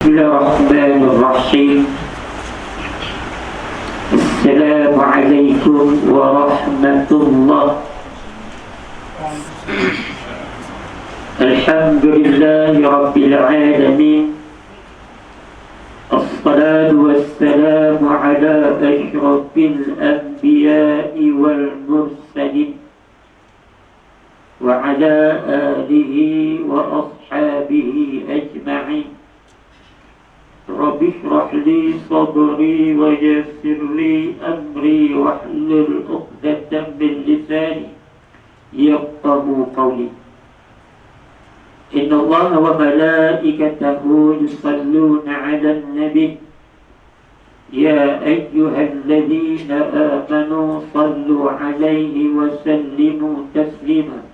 Bismillahirrahmanirrahim. Assalamualaikum warahmatullahi. Alhamdulillahi rabbil alamin. Assalatu wassalamu ala asyrafil anbiya'i wal mursalin wa ala alihi wa ashabihi ajma'in. Rabbi shrah li sadri wa yassir li amri wahlul 'uqdatam min lisani yafqahu qawli. Inna Allaha wa malaikatahu yusalluna 'alan nabi ya ayyuhalladzina amanu sallu 'alaihi wa sallimu taslima.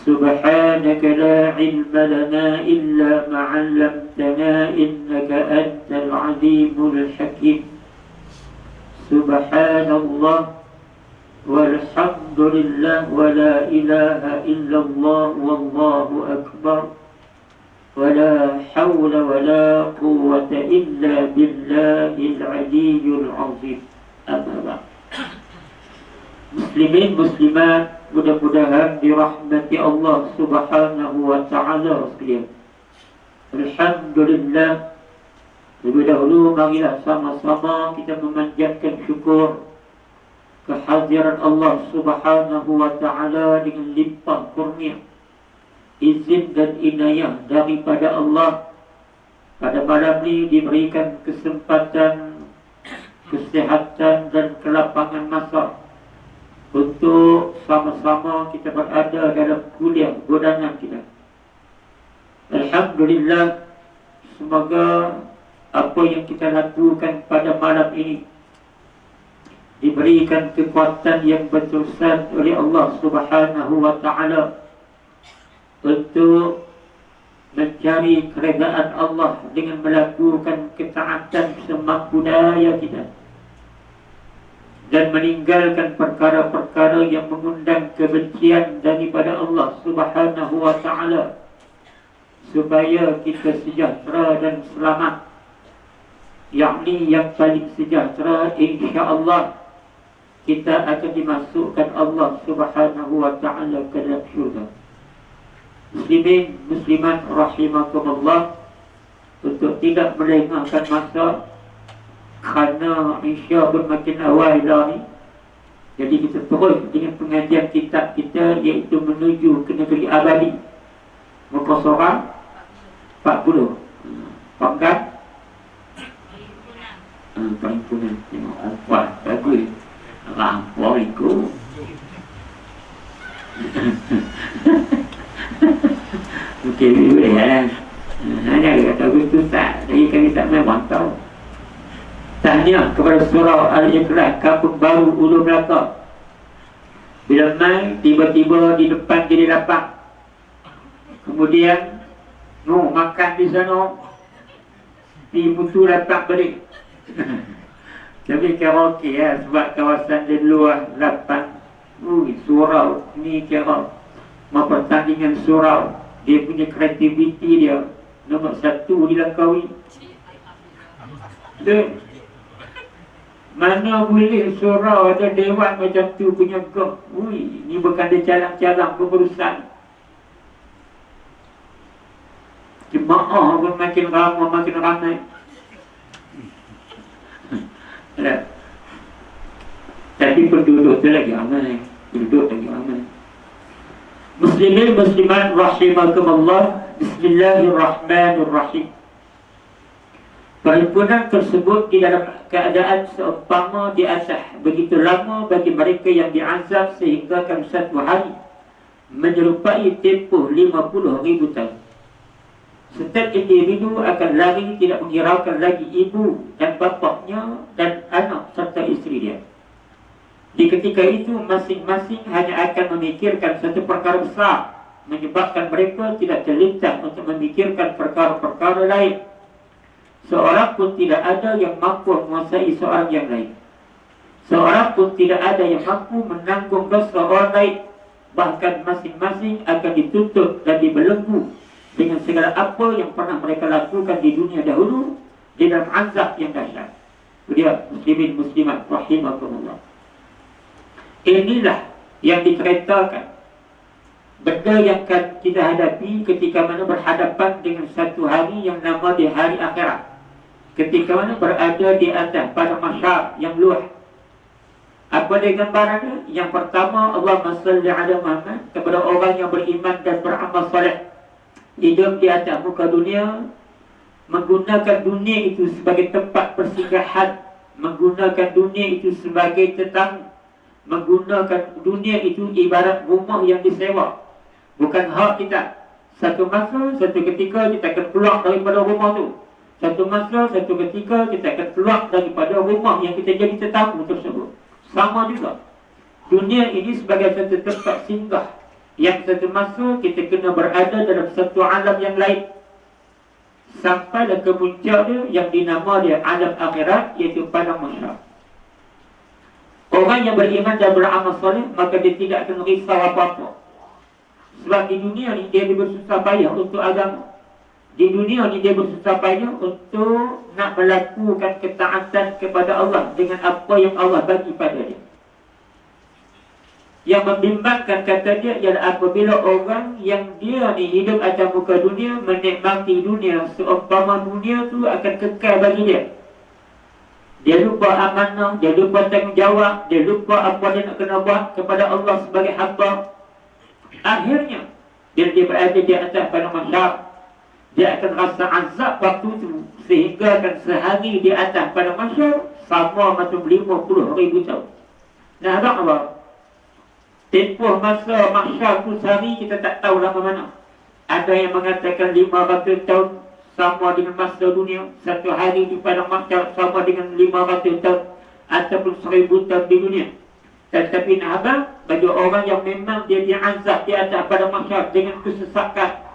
سبحانك لا علم لنا إلا ما علمتنا إنك أنت العليم الحكيم. سبحان الله والحمد لله ولا إله إلا الله والله أكبر ولا حول ولا قوة إلا بالله العلي العظيم. أما بعد. Muslimin muslimat, mudah-mudahan dirahmati Allah subhanahu wa ta'ala sekalian. Alhamdulillah. Lebih dahulu marilah sama-sama kita memanjatkan syukur kehadiran Allah subhanahu wa ta'ala dengan limpah kurnia, izin dan inayah daripada Allah. Pada malam ini diberikan kesempatan, kesehatan dan kelapangan masa untuk sama-sama kita berada dalam kuliah godangan kita. Alhamdulillah, semoga apa yang kita lakukan pada malam ini diberikan kekuatan yang berterusan oleh Allah subhanahu wa ta'ala untuk mencari keredaan Allah dengan melakukan ketaatan semampu daya kita dan meninggalkan perkara-perkara yang mengundang kebencian daripada Allah subhanahu wa ta'ala, supaya kita sejahtera dan selamat. Yakni yang paling sejahtera, insya-Allah kita akan dimasukkan Allah subhanahu wa ta'ala ke dalam syurga. Muslimin muslimat rahimakumullah, untuk tidak melengahkan masa kerana Isya pun makin awal dah ni, jadi kita terus dengan pengajian kitab kita, iaitu Menuju ke Negeri Abadi, muka surah 40. Pangkat perhimpunan. Wah, bagus. Lampau ikut. Okey, boleh lah. Hanya kata begitu tak, jadi kami tak main bantau. Tahniah kepada surah Al-Ikhlas, kampung baru Ulu Melaka. Bila main, tiba-tiba di depan jadi lapang. Kemudian makan di sana, di mutu lapang balik. Tapi karaoke ya, sebab kawasan dia luas, lapang. Surau ni kira pertandingan surau. Dia punya kreativiti dia nombor 1 di Langkawi. Dia mana boleh surau ada dewan macam tu punya gong. Ni bukan dia calang-calang pengurusan. Jemaah pun makin ramai, makin ramai. Tapi penduduk tu lagi ramai. Penduduk lagi ramai. Muslimin muslimat rahimakumullah. Bismillahirrahmanirrahim. Perhimpunan tersebut di dalam keadaan seumpama di atas begitu lama bagi mereka yang diazab sehingga kan satu hari menyerupai tempoh 50,000 tahun. Setiap individu akan lari, tidak menghiraukan lagi ibu dan bapaknya dan anak serta isteri dia. Di ketika itu masing-masing hanya akan memikirkan satu perkara besar, menyebabkan mereka tidak terlintas untuk memikirkan perkara-perkara lain. Seorang pun tidak ada yang mampu menguasai seorang yang lain. Seorang pun tidak ada yang mampu menanggung dosa orang lain. Bahkan masing-masing akan dituntut dan dibelenggu dengan segala apa yang pernah mereka lakukan di dunia dahulu di dalam azab yang dahsyat. Dia muslimin muslimat rahimakumullah. Inilah yang diceritakan benda yang kita hadapi ketika mana berhadapan dengan satu hari yang nama di hari akhirat. Ketika mana berada di atas pada masyarakat yang luas. Apa dia gambarannya? Yang pertama, Allahumma salli ala Muhammad, kepada orang yang beriman dan beramal soleh, hidup di atas muka dunia, menggunakan dunia itu sebagai tempat persinggahan, menggunakan dunia itu sebagai tetamu, menggunakan dunia itu ibarat rumah yang disewa, bukan hak kita. Satu masa, satu ketika kita akan keluar daripada rumah tu. Satu masa, satu ketika kita akan keluar daripada rumah yang kita jadi tetamu tersebut. Sama juga, dunia ini sebagai satu tempat singgah, yang satu masa kita kena berada dalam satu alam yang lain, sampailah ke puncak dia yang dinama dia alam akhirat, iaitu padang mahsyar. Orang yang beriman dan beramal soleh, maka dia tidak akan risau apa-apa. Sebab di dunia ni dia bersusah payah untuk agama. Di dunia ni dia bersusah payah untuk nak melakukan ketaatan kepada Allah dengan apa yang Allah bagi pada dia. Yang membimbangkan kata dia ialah apabila orang yang dia ni hidup atas muka dunia, menikmati dunia seumpama dunia tu akan kekal bagi dia. Dia lupa amanah, dia lupa tanggungjawab, dia lupa apa dia nak kena buat kepada Allah sebagai hamba. Akhirnya bila dia berada di atas padang mahsyar, dia akan rasa azab waktu itu, sehingga akan sehari di atas padang mahsyar sama macam 50,000 tahun. Nah, apa? Tempoh masa mahsyar tu sehari kita tak tahu lama mana. Ada yang mengatakan 500 tahun sama dengan masa dunia. Satu hari di padang mahsyar sama dengan 500 tahun ataupun 1000 tahun di dunia. Tetapi nak apa? Bagi orang yang memang dia diazab di atas padang mahsyar dengan kesesakan,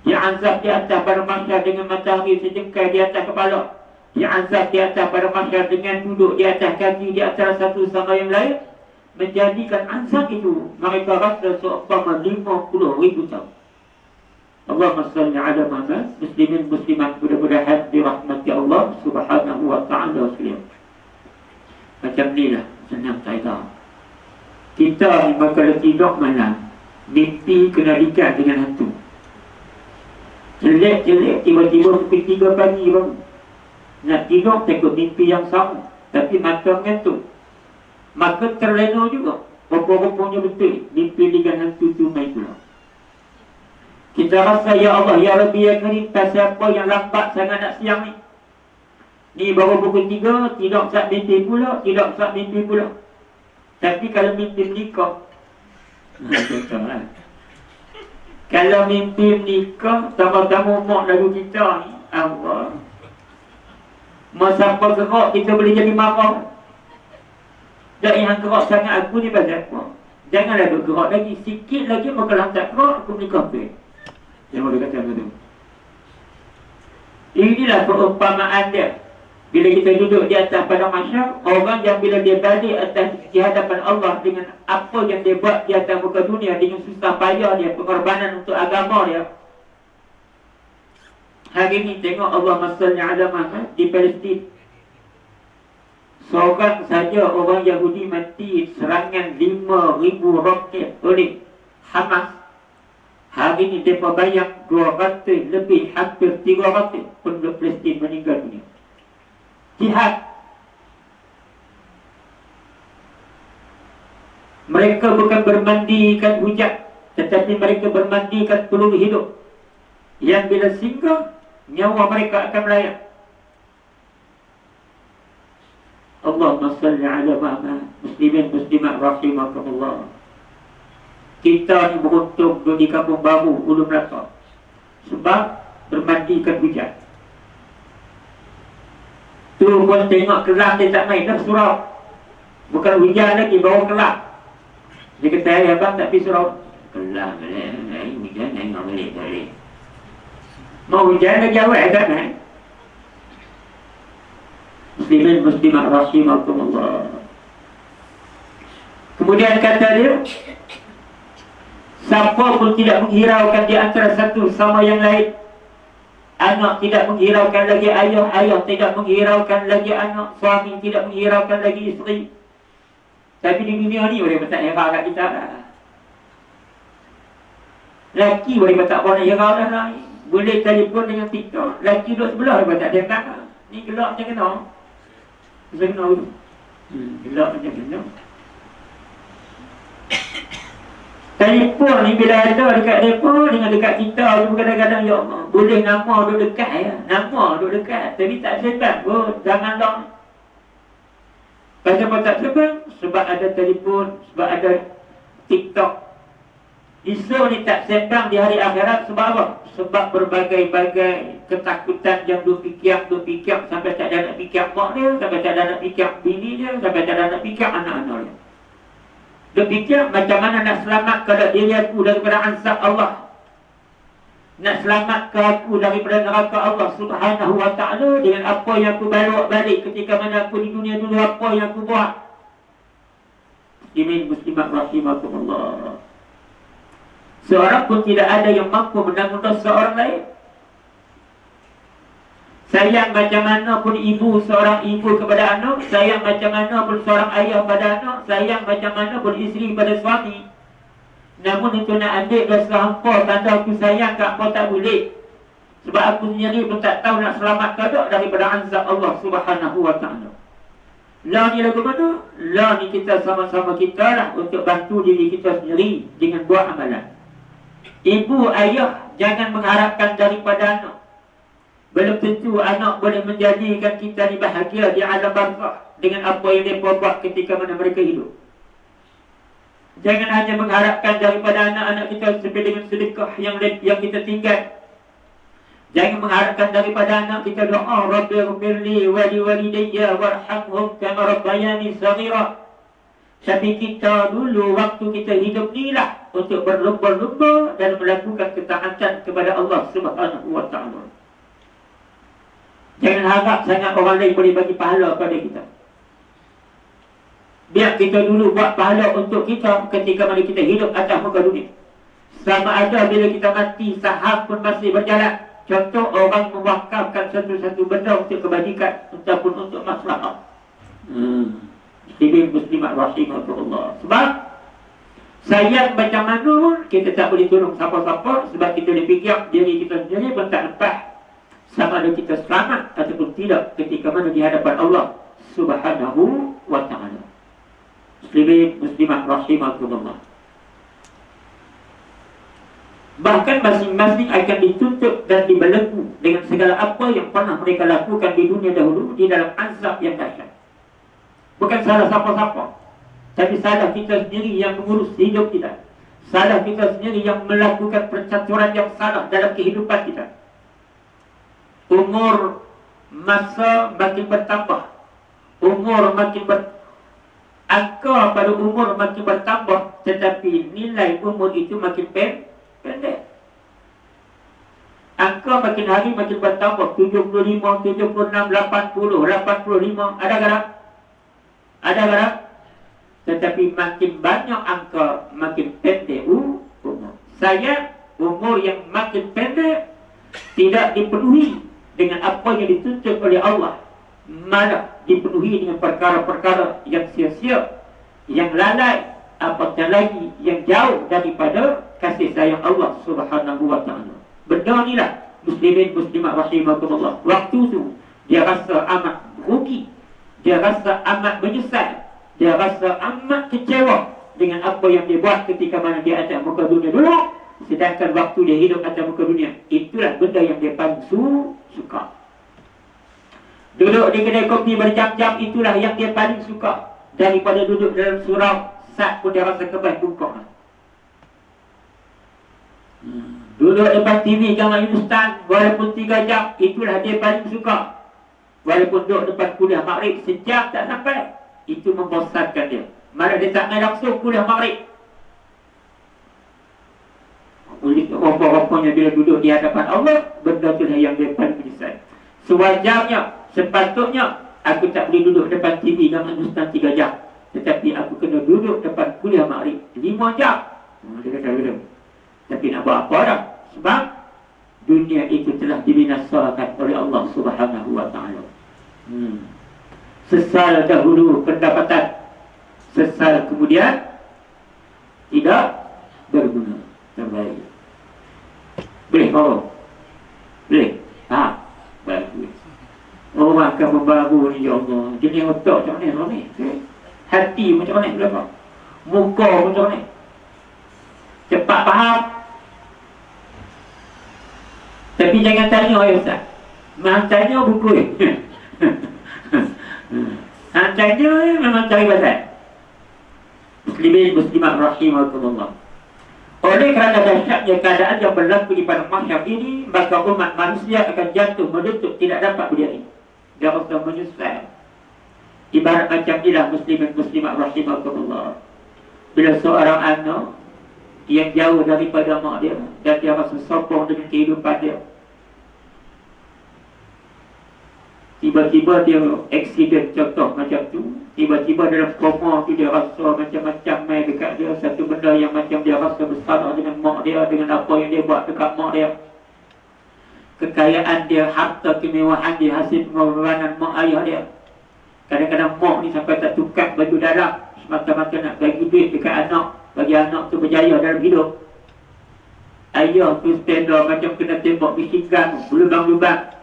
diazab di atas padang mahsyar dengan matahari sejengkal di atas kepala, diazab di atas padang mahsyar dengan duduk di atas kaki di atas satu sama yang lain, menjadikan azab itu mereka rasa seumpama 50,000 tahun. Allahumma salli ala Muhammad. Muslimin muslimat mudah-mudahan dirahmati Allah subhanahu wa ta'ala sekalian. Macam ni lah senang cerita. Kita ni kalau tidur malam, mimpi kena ikat dengan hantu. Jelek-jelek tiba-tiba pukul 3 pagi baru nak tidur, takut mimpi yang sama, tapi mata mengantuk, maka terlena juga. Rupa-rupanya betul mimpi dengan hantu tu main pula. Kita rasa, ya Allah, ya Rabbi, ya Karim, pasal apa yang lambat sangat nak siang ni? Ni baru pukul 3, tidur saat mimpi pula, tidur saat mimpi pula. Tapi kalau mimpi menikah, contohlah, kalau mimpi menikah, sama-sama mak lagu kita ni, Allah, masa apa gerak kita boleh jadi marah. Tak yang gerak sangat aku ni pasal apa? Janganlah duk gerak lagi, sikit lagi maka kalau tak gerak, aku menikah tu. Jangan boleh kata macam tu. Inilah perumpamaan dia. Bila kita duduk di atas padang mahsyar, orang yang bila dia balik atas di hadapan Allah dengan apa yang dia buat di atas muka dunia, dengan susah payah dia, pengorbanan untuk agama dia. Hari ini tengok Allah masalnya ala Muhammad di Palestin. Seorang saja orang Yahudi mati serangan 5,000 roket oleh Hamas. Hari ini mereka bayang 200 lebih, hampir 300 penduduk Palestin meninggal dunia. Jihad. Mereka bukan bermandikan hujat, tetapi mereka bermandikan peluru hidup, yang bila singgah, nyawa mereka akan melayang. Allahumma salli ala Muhammad. Muslimin muslimat rahimakumullah. Kita ni beruntung duduk di Kampung Baru, Ulu Melaka, sebab bermandikan hujat. Tu pun tengok kelas dia tak main dah surau. Bukan hujan lagi, bawa kelas. Dia kata, ya abang tak pergi surau. Kelas boleh, hujan tengok balik. Mau hujan lagi awal tak naik. Muslimin muslimat rahimakumullah. Kemudian kata dia, Siapa pun tidak menghiraukan di antara satu sama yang lain. Anak tidak menghiraukan lagi ayah, ayah tidak menghiraukan lagi anak, suami tidak menghiraukan lagi isteri. Tapi di dunia ni boleh tak hira kat kita lah. Laki boleh tak boleh hira lah. Boleh telefon dengan TikTok. Laki duduk sebelah boleh tak dengar. Ni gelap macam kena. Macam kena dulu. Gelap macam kena. Telefon ni bila ada dekat telefon dengan dekat kita tu kadang-kadang ya Allah, boleh nama duduk dekat ya. Nama duduk dekat tapi tak sebab pun jangan dong. Kenapa tak sebab? Sebab ada telefon, sebab ada TikTok. Isu ni tak sebab di hari akhirat sebab apa? Sebab berbagai-bagai ketakutan yang duk fikir sampai tak ada nak fikir mak dia, sampai tak ada nak fikir bini dia, sampai tak ada nak fikir anak-anak dia. Dia fikir macam mana nak selamat kalau diri aku daripada azab Allah. Nak selamat ke aku daripada neraka Allah Subhanahu wa ta'ala dengan apa yang aku bawa balik ketika mana aku di dunia dulu, apa yang aku buat. Muslimin muslimat rahimakumullah. Seorang pun tidak ada yang mampu menanggung dosa orang lain. Sayang macam mana pun ibu, seorang ibu kepada anak, sayang macam mana pun seorang ayah pada anak, sayang macam mana pun isteri pada suami. Namun itu nak ambil dosa hampa, tanda aku sayang kat hampa tak boleh. Sebab aku sendiri pun tak tahu nak selamat ke tak daripada azab Allah Subhanahu wa ta'ala. La ni lagu mana? La ni kita sama-sama kita lah untuk bantu diri kita sendiri dengan buat amalan. Ibu, ayah jangan mengharapkan daripada anak. Belum tentu anak boleh menjadikan kita ni bahagia di alam barzakh dengan apa yang mereka buat ketika mana mereka hidup. Jangan hanya mengharapkan daripada anak-anak kita seperti dengan sedekah yang kita tinggal. Jangan mengharapkan daripada anak kita doa Rabbighfirli wa liwalidayya warhamhum kama rabbayani shaghira. Tapi kita dulu waktu kita hidup ni lah untuk berlumba-lumba dan melakukan ketaatan kepada Allah Subhanahu wa ta'ala. Jangan harap sangat orang lain boleh bagi pahala pada kita. Biar kita dulu buat pahala untuk kita ketika mana kita hidup atas muka dunia. Sama ada bila kita mati, saham pun masih berjalan. Contoh orang mewakafkan satu-satu benda untuk kebajikan ataupun untuk maslahat. Muslimin muslimat rahimahullah. Sebab sayang macam mana pun kita tak boleh tolong siapa-siapa. Sebab kita boleh fikir diri kita sendiri pun tak lepas sama ada kita selamat ataupun tidak ketika mana di hadapan Allah Subhanahu wa ta'ala. Muslimin muslimat rahimahullah. Bahkan masing-masing akan dituntut dan dibelenggu dengan segala apa yang pernah mereka lakukan di dunia dahulu di dalam azab yang dahsyat. Bukan salah siapa-siapa, tapi salah kita sendiri yang mengurus hidup kita. Salah kita sendiri yang melakukan percaturan yang salah dalam kehidupan kita. Umur masa makin bertambah, umur makin angka pada umur makin bertambah, tetapi nilai umur itu makin pendek. Angka makin hari makin bertambah, 75, 76, 80, 85. Ada garam? Ada garam? Tetapi makin banyak angka, makin pendek umur. Saya umur yang makin pendek tidak dipenuhi dengan apa yang dituntut oleh Allah, malah dipenuhi dengan perkara-perkara yang sia-sia, yang lalai, apatah lagi yang jauh daripada kasih sayang Allah Subhanahu wa ta'ala. Benda ni lah muslimin muslimat rahimahullah. Waktu tu dia rasa amat rugi, dia rasa amat menyesal, dia rasa amat kecewa dengan apa yang dia buat ketika mana dia atas muka dunia dulu. Sedangkan waktu dia hidup atas muka dunia, itulah benda yang dia paling suka. Duduk di kedai kopi berjam-jam, itulah yang dia paling suka daripada duduk dalam surau. Saat pun dia rasa kebas bungkuk. Duduk depan TV Gamal Hindustan walaupun 3 jam, itulah dia paling suka. Walaupun duduk depan kuliah maghrib sejam tak sampai, itu membosankan dia. Malah dia tak main langsung kuliah maghrib. Oleh apa-apanya bila duduk di hadapan Allah, benda itulah yang dia paling menyesal. Sewajarnya, sepatutnya aku tak boleh duduk depan TV Gamal Hindustan 3 jam, tetapi aku kena duduk depan kuliah maghrib 5 jam. Dia kata begitu. Tapi nak buat apa dah? Sebab dunia itu telah dibinasakan oleh Allah Subhanahu wa ta'ala. Sesal dahulu pendapatan, sesal kemudian tidak berguna. Terbaik. Boleh kau? Boleh? Bagus. Orang akan membaru ni, ya Allah. Jenis otak macam mana ni? Hati macam mana pula kau? Muka macam mana? Cepat faham. Tapi jangan tanya, ya Ustaz. Memang tanya buku ni. Tanya memang cari pasal. Muslimin muslimat rahimahullah. Oleh kerana dahsyatnya keadaan yang berlaku di padang mahsyar ini, maka umat manusia akan jatuh melutut, tidak dapat berdiri. Dia akan menyesal. Ibarat macam inilah muslimin muslimat rahimahullah. Bila seorang anak yang jauh daripada mak dia dan dia rasa sokong dengan kehidupan dia, tiba-tiba dia aksiden contoh macam tu, tiba-tiba dalam koma tu dia rasa macam-macam main dekat dia, satu benda yang macam dia rasa besar dengan mak dia, dengan apa yang dia buat dekat mak dia, kekayaan dia, harta kemewahan dia, hasil pengorbanan mak ayah dia. Kadang-kadang mak ni sampai tak tukar baju dalam semata-mata nak bagi duit dekat anak, bagi anak tu berjaya dalam hidup. Ayah tu standar macam kena tembak bisikan, lubang-lubang,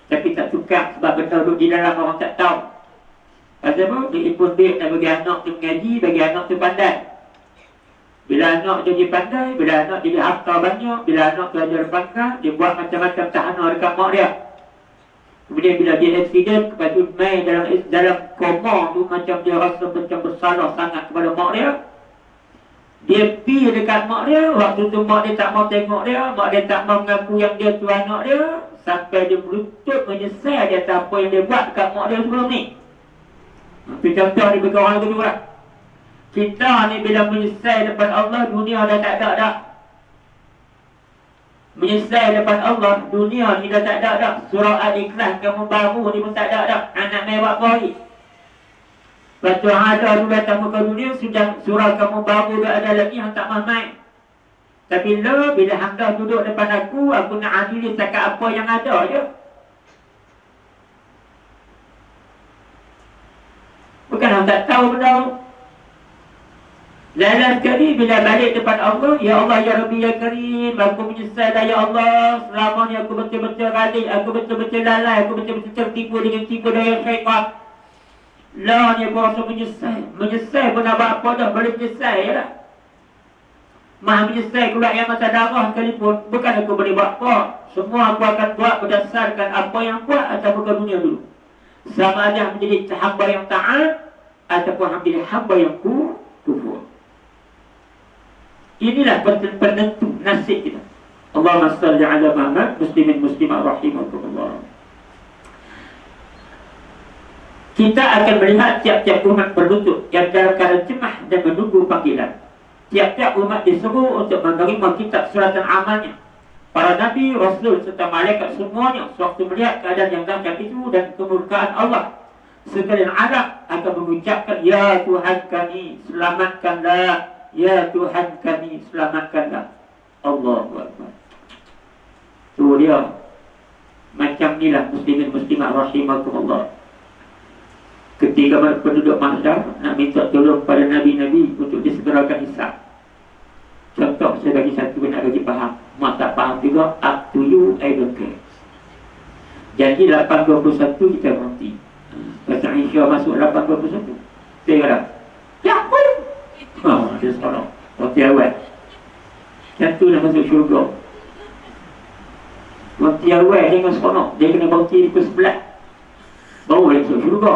tapi tak tukar sebab benda duduk di dalam orang tak tahu. Pasal apa? Dia impun duit nak bagi anak tu mengaji, bagi anak tu pandai. Bila anak jadi pandai, bila anak jadi harta banyak, bila anak tu ajar pangkat, dia buat macam-macam tahana dekat mak dia. Kemudian bila dia accident, lepas tu main dalam koma tu, macam dia rasa macam bersalah sangat kepada mak dia. Dia pergi dekat mak dia, waktu tu mak dia tak mau tengok dia, mak dia tak mau mengaku yang dia tu anak dia, sampai dia berlutut menyesal di atas apa yang dia buat dekat mak dia sebelum ni. Itu contoh ni bagi orang kedua lah. Kita ni bila menyesal depan Allah, dunia dah tak ada dah. Menyesal depan Allah, dunia ni dah tak ada dah. Surah Al-Ikhlas kamu baru ni pun tak ada dah. Anak mewah koi. Lepas tu ada tu datang muka dunia, sudah surah kamu baru dah ada lagi yang tak main. Tapi lo bila hangga duduk depan aku nak adili cakap apa yang ada je. Bukan orang tak tahu benda tu. Lain sekali bila balik depan Allah, ya Allah, ya Rabbi, ya Karim, aku menyesal ya Allah, selama ni aku betul-betul ralik, aku betul-betul lalai, aku betul-betul tertipu dengan tipu daya syaitan. Lah ni aku rasa menyesal pun nak buat apa dah, boleh menyesal je lah. Maha menyesal keluar yang mata darah sekalipun, bukan aku boleh buat apa. Semua aku akan buat berdasarkan apa yang buat atau bukan dunia dulu. Sama ada menjadi hamba yang taat ataupun menjadi hamba yang kufur. Inilah penentu nasib kita. Allahumma salli ala Muhammad, muslimin muslimat rahimahullah. Kita akan melihat tiap-tiap umat berlutut yang dalam keadaan cemah dan menunggu panggilan. Tiap-tiap umat disuruh untuk menerima kitab suratan amalnya. Para nabi, rasul serta malaikat semuanya sewaktu melihat keadaan yang dahsyat itu dan kemurkaan Allah, sekalian Arab akan mengucapkan, ya Tuhan kami, selamatkanlah. Ya Tuhan kami, selamatkanlah. Allahu Akbar. Tu dia. Macam inilah muslimin muslimat rahimahullah. Ketika penduduk mahsyar nak minta tolong pada nabi-nabi untuk disegerakan hisab. Contoh saya bagi satu nak bagi faham. Mak tak faham juga, up to you, I don't care. Jadi 8.21 kita berhenti. Pasal Isya masuk 8.21. Saya kata, ya pun. Dia seronok. Roti awal. Yang tu nak masuk syurga. Roti awal dia dengan seronok. Dia kena roti ke sebelah, baru dia masuk syurga.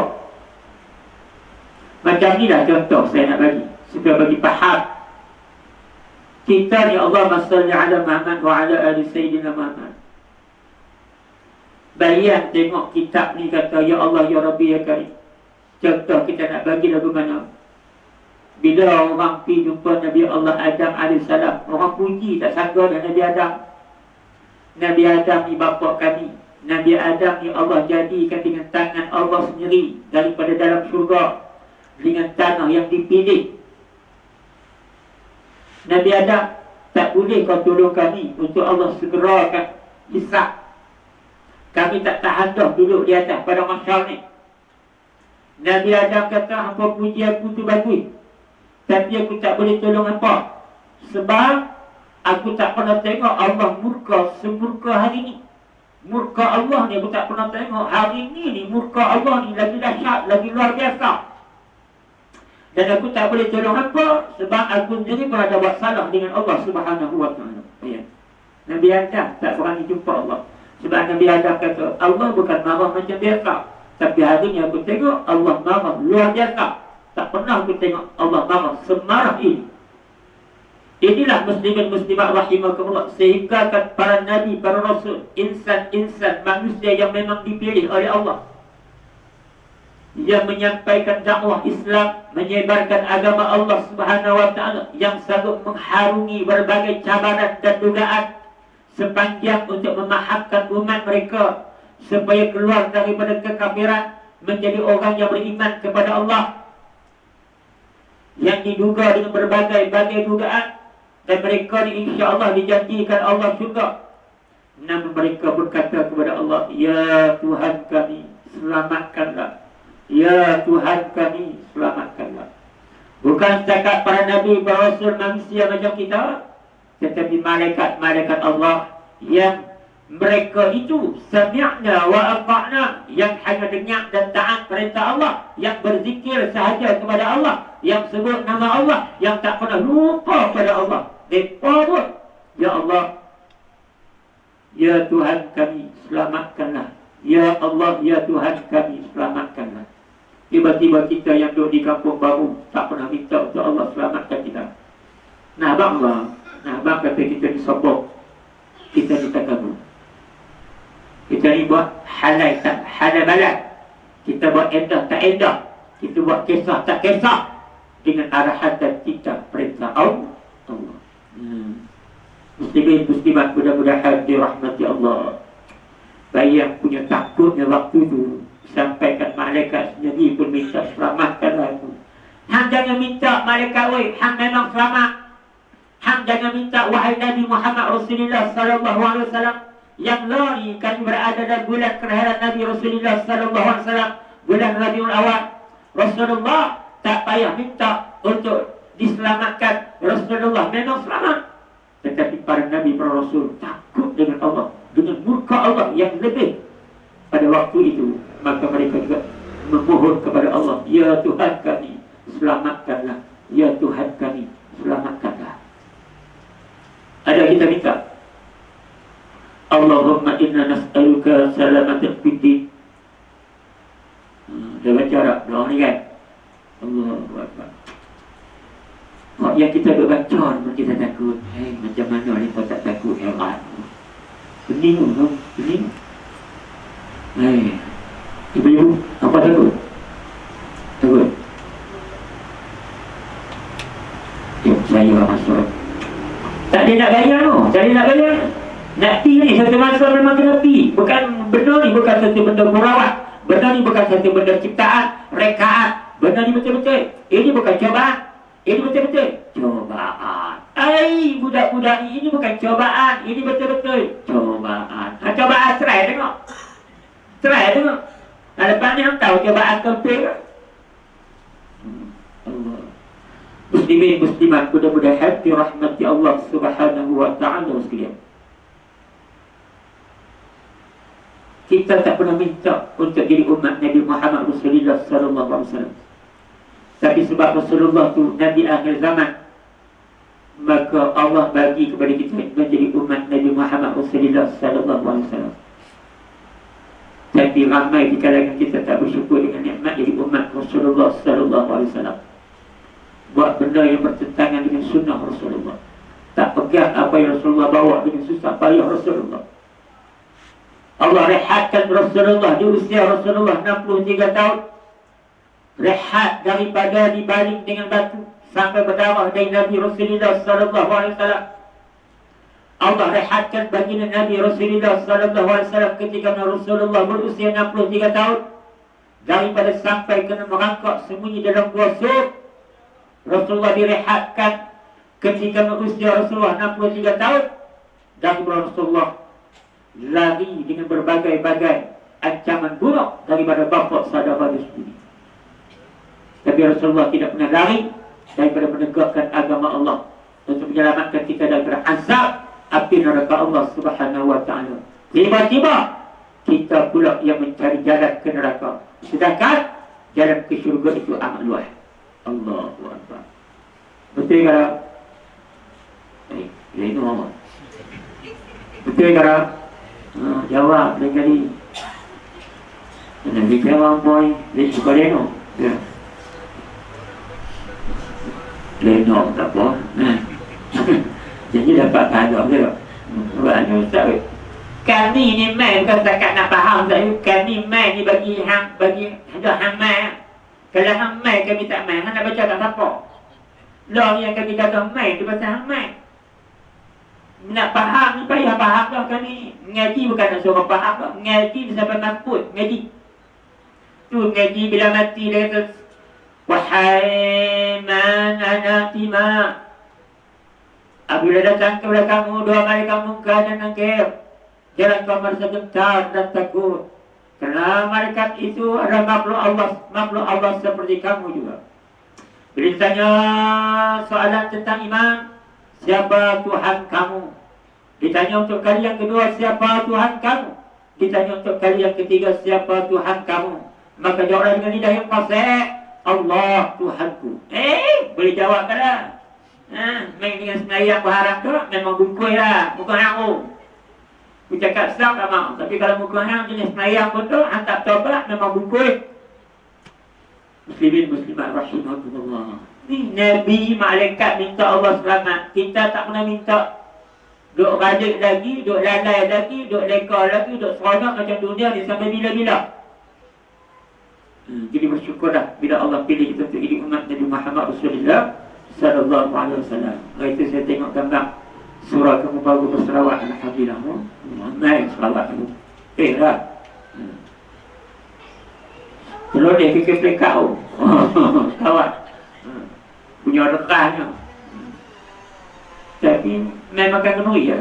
Macam ni dah contoh saya nak bagi, supaya bagi faham. Kita ni Allahumma salli ala Muhammad wa ala ali Sayyidina Muhammad. Bayang tengok kitab ni kata, ya Allah, ya Rabbi, ya Karim. Contoh kita nak bagi lagu mana? Bila orang pergi jumpa Nabi Allah Adam AS, orang puji tak sangka dengan Nabi Adam. Nabi Adam ni bapa kami. Nabi Adam ni Allah jadikan dengan tangan Allah sendiri daripada dalam syurga, dengan tanah yang dipilih. Nabi Adam tak boleh kau tolong kami untuk Allah segerakan hisab. Kami tak tahan dah duduk di atas pada masyarakat ni. Nabi Adam kata, hampa puji aku tu bagus, tapi aku tak boleh tolong hampa, sebab aku tak pernah tengok Allah murka semurka hari ni. Murka Allah ni aku tak pernah tengok. Hari ni murka Allah ni lagi dahsyat, lagi luar biasa. Dan aku tak boleh tolong hampa, sebab aku sendiri pun ada buat salah dengan Allah Subhanahu wa ta'ala. Ya. Nabi Adam tak berani jumpa Allah, sebab Nabi Adam kata, Allah bukan marah macam biasa, tapi hari ni aku tengok Allah marah luar biasa. Tak pernah aku tengok Allah marah semarah ini. Inilah muslimin muslimat rahimakumullah, sehingga kan para nabi, para rasul, insan-insan manusia yang memang dipilih oleh Allah, yang menyampaikan dakwah Islam, menyebarkan agama Allah Subhanahu wa ta'ala, yang sanggup mengharungi berbagai cabaran dan dugaan sepanjang untuk memahamkan umat mereka supaya keluar daripada kekafiran, menjadi orang yang beriman kepada Allah, yang diduga dengan berbagai dugaan. Dan mereka ni insya-Allah dijanjikan Allah syurga. Namun mereka berkata kepada Allah, ya Tuhan kami, selamatkanlah. Ya Tuhan kami, selamatkanlah. Bukan setakat para nabi, para rasul manusia macam kita, tetapi malaikat-malaikat Allah yang mereka itu sami'na wa ata'na, yang hanya dengar dan taat perintah Allah, yang berzikir sahaja kepada Allah, yang sebut nama Allah, yang tak pernah lupa pada Allah. Mereka pun, ya Allah, ya Tuhan kami, selamatkanlah. Ya Allah, ya Tuhan kami, selamatkanlah. Tiba-tiba kita yang duduk di kampung baru tak pernah minta untuk Allah selamatkan kita. Nah abang lah, nah abang kata kita ni sombong, kita ni takabur, kita ni buat halal tak halal balad, kita buat endah tak endah, kita buat kisah tak kisah, dengan arahan dan kita perintah Allah. Muslimin muslimat mudah-mudahan dirahmati Allah. Bayang punya takutnya waktu tu, sampaikan malaikat sendiri pun minta selamatkanlah aku. Hang jangan minta malaikat, weh, hang memang selamat. Hang jangan minta, wahai Nabi Muhammad Rasulullah sallallahu alaihi wasallam, yang lari kami berada dalam bulan kelahiran Nabi Rasulullah sallallahu alaihi wasallam, bulan Rabiul Awal. Rasulullah tak payah minta untuk diselamatkan. Rasulullah memang selamat. Tetapi para nabi, para rasul takut dengan Allah, dengan murka Allah yang lebih pada waktu itu. Maka mereka juga memohon kepada Allah, ya Tuhan kami, selamatkanlah. Ya Tuhan kami, selamatkanlah. Ada kita minta, Allahumma inna nas'aluka salamatan fiddin. Dia baca Arab doa ni kan, Allahu Akbar. Kok yang kita duk baca pun kita takut. Macam mana ni kau tak takut, heran. Pening tu, pening. Ibu-ibu, apa takut? Takut? Saya masuk. Tak ada nak bayar tu, tak ada nak bayar. Nak pi ni, satu masa memang kena pi. Bukan benda ni, bukan satu benda murawat. Benda ni bukan satu benda ciptaan, rekaat. Benda ni betul-betul. Ini bukan cobaan. Ini betul-betul cobaan. Budak-budak ni, ini bukan cobaan, ini betul-betul cobaan. Cobaan, try tengok. Try tengok. Lepas ni hang tahu cobaan kepil ke? Allah. Muslimin muslimat mudah-mudahan dirahmati Allah Subhanahu wa ta'ala sekalian. Kita tak pernah minta untuk jadi umat Nabi Muhammad Rasulullah sallallahu alaihi wasallam. Tapi sebab Rasulullah tu Nabi akhir zaman, maka Allah bagi kepada kita menjadi umat Nabi Muhammad Rasulullah sallallahu alaihi wasallam. Tapi ramai di kalangan kita tak bersyukur dengan nikmat jadi umat Rasulullah sallallahu alaihi wasallam. Buat benda yang bertentangan dengan sunnah Rasulullah. Tak pegang apa yang Rasulullah bawa dengan susah payah Rasulullah. Allah rehatkan Rasulullah di usia Rasulullah 63 tahun. Rehat daripada dibaling dengan batu sampai berdarah dari Nabi Rasulullah sallallahu alaihi wasallam. Allah rehatkan baginda Nabi Rasulullah sallallahu alaihi wasallam ketika Rasulullah berusia 63 tahun, daripada sampai kena merangkak sembunyi dalam gua Sur. Rasulullah direhatkan ketika usia Rasulullah 63 tahun, dan Rasulullah lari dengan berbagai-bagai ancaman buruk daripada bapa saudara sendiri. Tapi Rasulullah tidak pernah lari daripada menegakkan agama Allah untuk menyelamatkan kita daripada azab api neraka Allah Subhanahu wa taala. Tiba-tiba kita pula yang mencari jalan ke neraka, sedangkan jalan ke syurga itu amat luas. Allahu Akbar. Betul ke? Itu apa? Betul ke? Jawab dia jadi. Nabi jawab boy, dia suka leno. Ya. Leno tak apa. Jadi dapat tahu dia. Bukan ustaz. Kami ni mai bukan setakat nak faham saya. Kami mai ni bagi ada hang mai. Kalau hang mai kami tak mai, hang nak baca kat siapa? Law yang kami kata mai tu pasal hang mai. Nak faham ni payah faham dah kami. Ngaji bukan nak suruh faham dah. Ngaji sampai mampus ngaji. Tu ngaji bila mati dia kata wahai man anatima. Apabila datang kepada kamu dua malaikat munkar dan nakir, jangan kau merasa gentar dan takut, kerana malaikat itu adalah makhluk Allah seperti kamu juga. Bila ditanya soalan tentang iman, siapa Tuhan kamu? Ditanya untuk kali yang kedua, siapa Tuhan kamu? Ditanya untuk kali yang ketiga, siapa Tuhan kamu? Maka jawab dengan lidah yang fasih, Allah Tuhanku. Boleh jawab kan? Main dengan semayang berharap tu memang bungkui lah, bukan aku. Aku cakap Islam tak mahu. Tapi kalau muka hang jenis semayang pun tu, hang tak tobat memang bungkui. Muslimin muslimat rahimahullah. Ni Nabi malaikat minta Allah selamat. Kita tak pernah minta. Duk radik lagi, duk lalai lagi, duk leka lagi, duk seronok macam dunia ni sampai bila-bila. Jadi bersyukurlah bila Allah pilih kita untuk jadi umat Nabi Muhammad Rasulullah sallallahu alaihi wasallam. Itu saya tengok gambar surah kamu baru berselawat alhamdulillah. Naik selawat kamu. Lah. Kalau dia fikir kau. Selawat. Punya rekahnya. Tapi memang kan kenuri ya.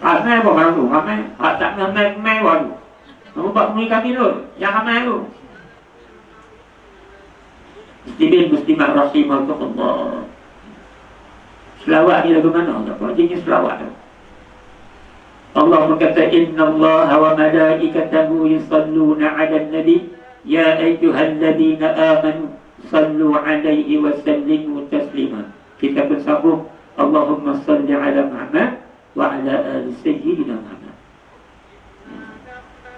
Ramai apa orang tu? Ramai. Tak ramai baru. Kamu buat kenuri kami tu. Yang ramai tu. Muslimin muslimat rahimahullah. Selawat ni lagu mana? Apa jenis selawat tu? Allah berkata, Inna Allah wa malaikatahu yusalluna ala nabi ya ayyuhalladzina amanu sallu alaihi wa sallimu taslima. Kita bersambung Allahumma salli ala Muhammad wa ala ali sayyidina Muhammad.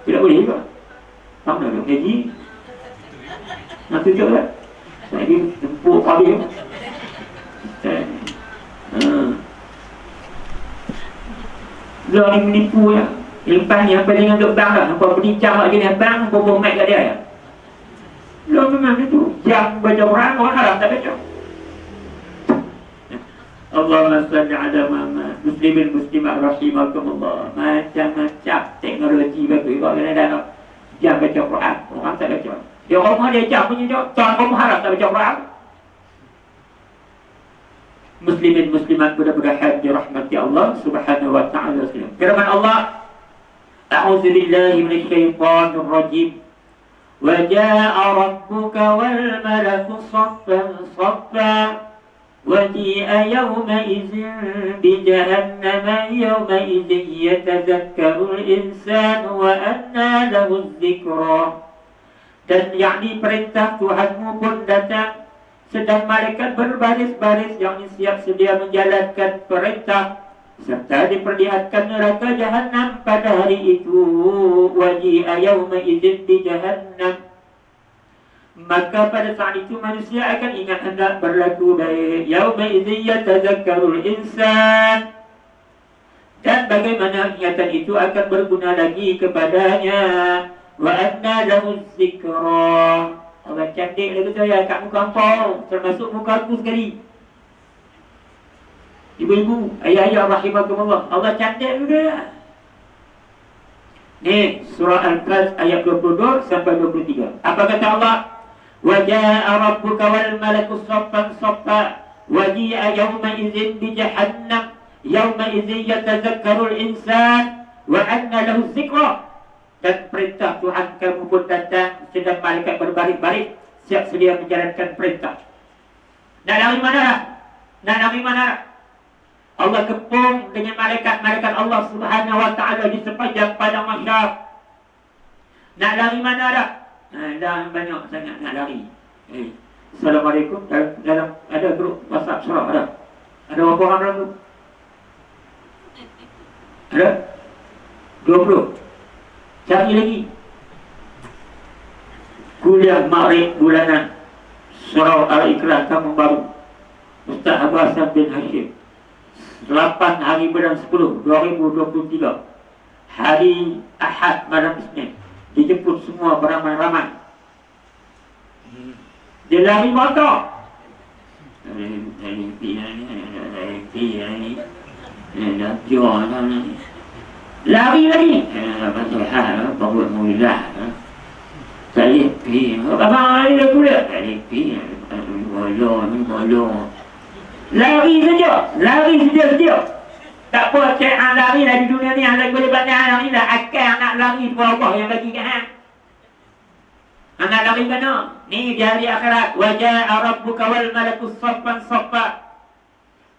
Tidak boleh ke? Faham tak? Ngaji nak tunjuk tak? Saya ni tempur habis. Dia ni menipu ya. Lepas ni apa dengan duk bang dah. Nampak berbincang lagi ni bang, bawa mic kat dia ya. Dia memang itu. Jam baca Quran, orang haram tak baca. Allahumma salli ala Muhammad. Muslimin muslimat rahimakumullah. Macam-macam teknologi bagus. Kau kena dah jam baca Quran, orang tak baca. Dia rumah dia jam punya jawab. Tuan rumah haram tak baca Quran. Muslimin muslimat mudah-mudahan dirahmati Allah Subhanahu wa taala. Firman Allah, A'udzu billahi minasyaitonir rajim. Wa jaa'a rabbuka wal malaku saffan saffa. Wa ji'a yawma idzin bi jahannama yawma idzin yatadhakkaru al-insanu wa anna lahu dzikra. Dan yakni perintah Tuhanmu pun datang, sedang malaikat berbaris-baris yang siap sedia menjalankan perintah, serta diperlihatkan neraka Jahannam pada hari itu. Waji'a yawma idzin bi jahannam. Maka pada saat itu manusia akan ingat hendak berlaku baik. Yawma idzin yatazakkarul insan. Dan bagaimana ingatan itu akan berguna lagi kepadanya. Wa anna lahu dzikra. Orang cantik dia kata ya kat muka kau, termasuk muka aku sekali. Ibu-ibu, ayah-ayah rahimakumullah, Allah cantik juga. Ni surah Al-Qasas ayat 22 sampai 23. Apa kata Allah? Wa jaa'a rabbuka wal malaku saffan saffa. waji'a yawma idzin bi jahannam yawma idzin yatazakkarul insan wa anna lahu dzikra. Dan perintah Tuhan kamu pun datang sedang malaikat berbaring-baring siap sedia menjalankan perintah. Nak lari mana dah? Nak lari mana dah? Allah kepung dengan malaikat-malaikat Allah Subhanahu wa ta'ala di sepanjang padang mahsyar. Nak lari mana dah? Dah banyak sangat nak lari. Assalamualaikum. Dalam ada grup WhatsApp surah ada. Ada berapa orang dalam tu? Ada? 20. Cari lagi. Kuliah Maghrib bulanan Surah Al-Ikhlas kamu baru Ustaz Abu Hassan bin Hashim 8 hari bulan 10 2023 hari Ahad malam Isnin. Dijemput semua beramai-ramai. Dia lari motor. Lari lagi. Bawa mulia. Saya pergi. Abang lari dah kuliah. Saya pergi. Bolong. Lari saja. Tak apa cik lari lah di dunia ni. Hang boleh banyak lari lah. Akal nak lari tu Allah yang bagi ke hang. Nak lari mana? Ni di hari akhirat. Waja'a rabbuka wal malaku saffan saffa.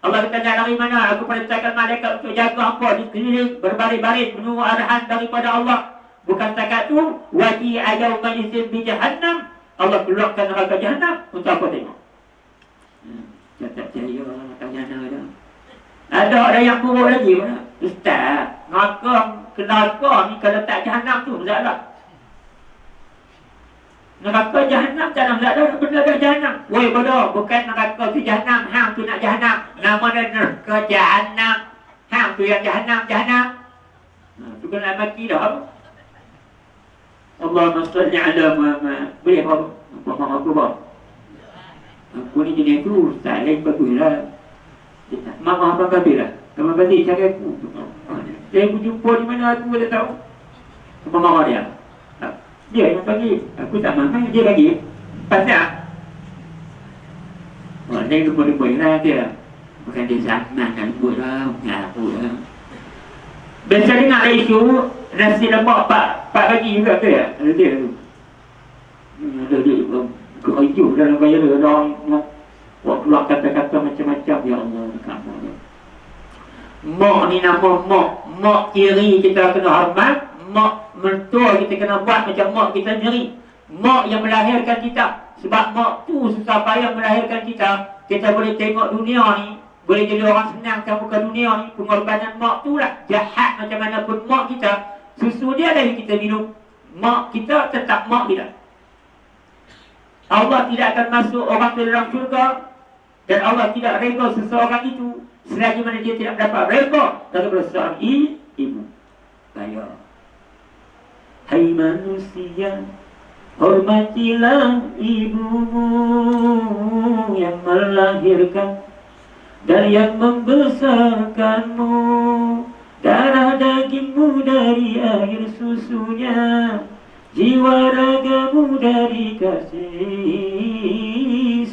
Allah kata nak lari mana? Aku perintahkan malaikat untuk jaga apa di sekeliling berbaris-baris menunggu arahan daripada Allah. Bukan takat tu, waji'a yawma idzin bi jahannam. Allah keluarkan neraka jahannam untuk apa tengok? Tak percaya jahannam ada. Ada yang buruk lagi mana? Ustaz, neraka ni kalau tak jahannam tu tak ada. Neraka jahannam tak ada benda kat jahannam. Woi bodoh, bukan neraka tu jahannam, hang tu nak jahannam. Nama dia neraka jahannam. Hang tu yang jahannam. Tu kena mati dah. Allahumma salli ala Muhammad. Boleh apa? Aku ni jenis tu, ustaz lain baguslah. Mama abang babi lah. Abang babi cari aku. Saya berjumpa di mana aku tak tahu. Apa marah dia? Dia yang bagi. Aku tak marah, dia bagi. Pasal dia lupa-lupa lah dia. Bukan dia zaman nak lupa lah. Ngaku lah. Biasa dengar ada isu nasi lemak pak bagi juga tu ya. Ada dia tu. Ada dia kerajut dalam gaya dia. Orang buat keluar kata-kata macam-macam. Ya Allah, kamu ni mak ni nama mak kiri kita kena hormat. Mak mentua kita kena buat macam mak kita sendiri. Mak yang melahirkan kita. Sebab mak tu susah payah melahirkan kita. Kita boleh tengok dunia ni, boleh jadi orang senangkan muka dunia ni. Pengorbanan mak tu lah. Jahat macam mana pun mak kita, susu dia dari kita minum, mak kita tetap mak kita. Allah tidak akan masuk orang ke dalam syurga, dan Allah tidak reda seseorang itu selagi mana dia tidak mendapat reda daripada seorang ibu. Bayar. Hai manusia, hormatilah ibumu yang melahirkan dan yang membesarkanmu. Darah dagingmu dari air susunya, jiwa ragamu dari kasih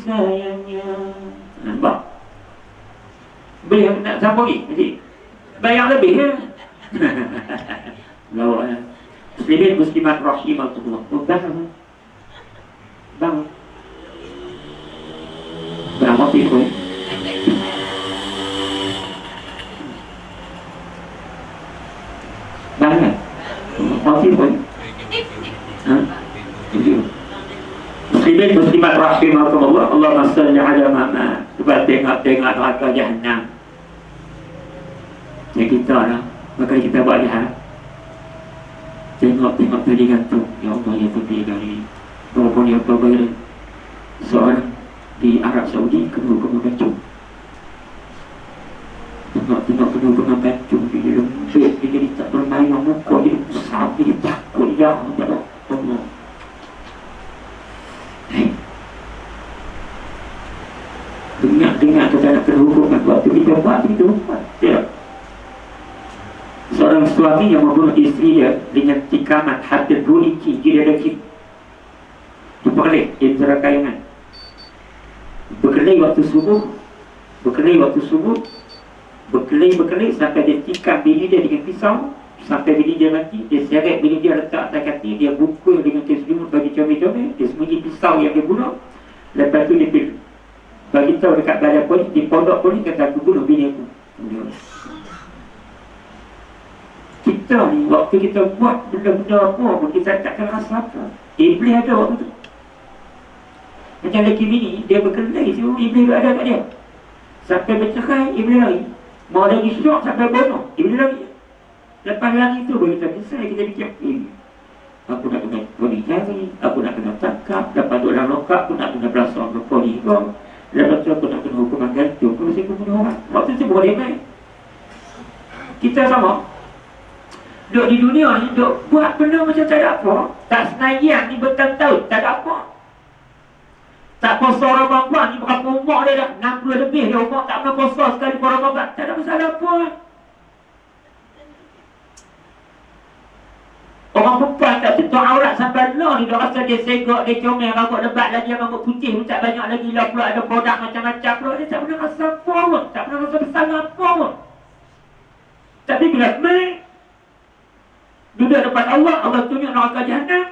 sayangnya. Nampak? Boleh nak sambung lagi? Bayar lebih ya? Lawak ya. Muslimin muslimat rahimahullah. Bang mati pun. Bang mati pun. Muslimin muslimat rahimahullah. Allahumma salli ala Muhammad. Cuba tengok neraka jahannam. Yang kita lah, maka kita buat lihat. Tengok tadi gantung. Ya Allah, ya Tuhan dari walaupun yang berbayar seorang di Arab Saudi kena gantung. Tengok kena gantung di dalam bed. Dia jadi tak bermain muka dia besar. Dia takut. Ya Allah. Dengar kita nak kena hukum. Waktu kita buat itu tidak. Seorang suami yang membunuh isteri dia dengan tikaman hampir 2 inci di dada kiri. Itu perlih, indera kayangan. Berkelih waktu subuh, Berkelahi waktu subuh, berkelahi sampai dia tikam bini dia dengan pisau, sampai bini dia mati. Dia seret bini dia letak atas kaki, dia bukul dengan kain selimut bagi comel-comel, dia sembunyi pisau yang dia bunuh. Lepas tu dia bagi tahu dekat badan polis, di pondok polis, kata aku bunuh bini aku. Kita ni, waktu kita buat benda-benda apa pun, kita takkan rasa apa. Iblis ada waktu tu. Macam lelaki bini, dia berkelahi tu, Iblis ada kat dia. Sampai bercerai, Iblis lari. Mau lagi syok sampai bunuh, Iblis lari. Lepas lari tu, baru kita kisah, kita fikir, aku nak kena polis jari, aku nak kena tangkap, lepas tu dalam lokap, aku nak kena belasah ke polis kau. Lepas tu aku nak kena hukuman gantung, aku mesti bunuh orang. Waktu tu boleh main. Kita sama. Duduk di dunia ni, duduk buat benda macam tak ada apa. Tak senayang ni bertahun-tahun, tak ada apa. Tak puasa Ramadan ni berapa umur dia dah? 60 lebih dia umur, tak pernah puasa sekali puasa Ramadan. Tak ada masalah apa. Orang perempuan tak tutup aurat sampai lah ni, dia rasa dia segak, dia comel, rambut lebat lagi, rambut putih pun tak banyak lagi lah pula, ada produk macam-macam pula. Dia tak pernah rasa apa pun, tak pernah rasa bersalah apa pun. Tapi bila main duduk depan Allah, Allah tunjuk neraka Jahannam.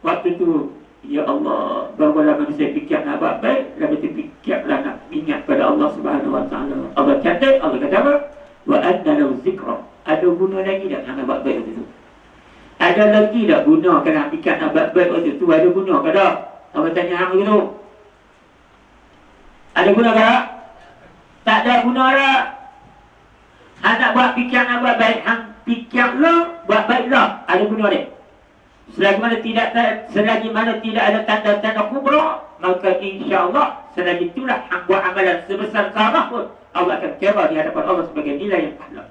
Waktu tu, ya Allah, barulah manusia fikir nak buat baik, lepas tu fikirlah nak ingat pada Allah Subhanahu Wa Taala. Allah kata, Allah kata apa? Wa anna lahu zikra. Ada guna lagi tak nak buat baik waktu tu? Ada lagi tak guna kalau fikir nak buat baik waktu tu? Ada guna ke tak? Allah tanya hang begitu. Ada guna ke tak? Tak ada guna dah. Hang nak buat fikir nak buat baik, hang fikirlah, buat baiklah. Ada guna dia. Selagi mana tidak ada tanda-tanda kubra, maka insya-Allah selagi itulah hang buat amalan sebesar zarah pun, Allah akan kira di hadapan Allah sebagai nilai yang pahala.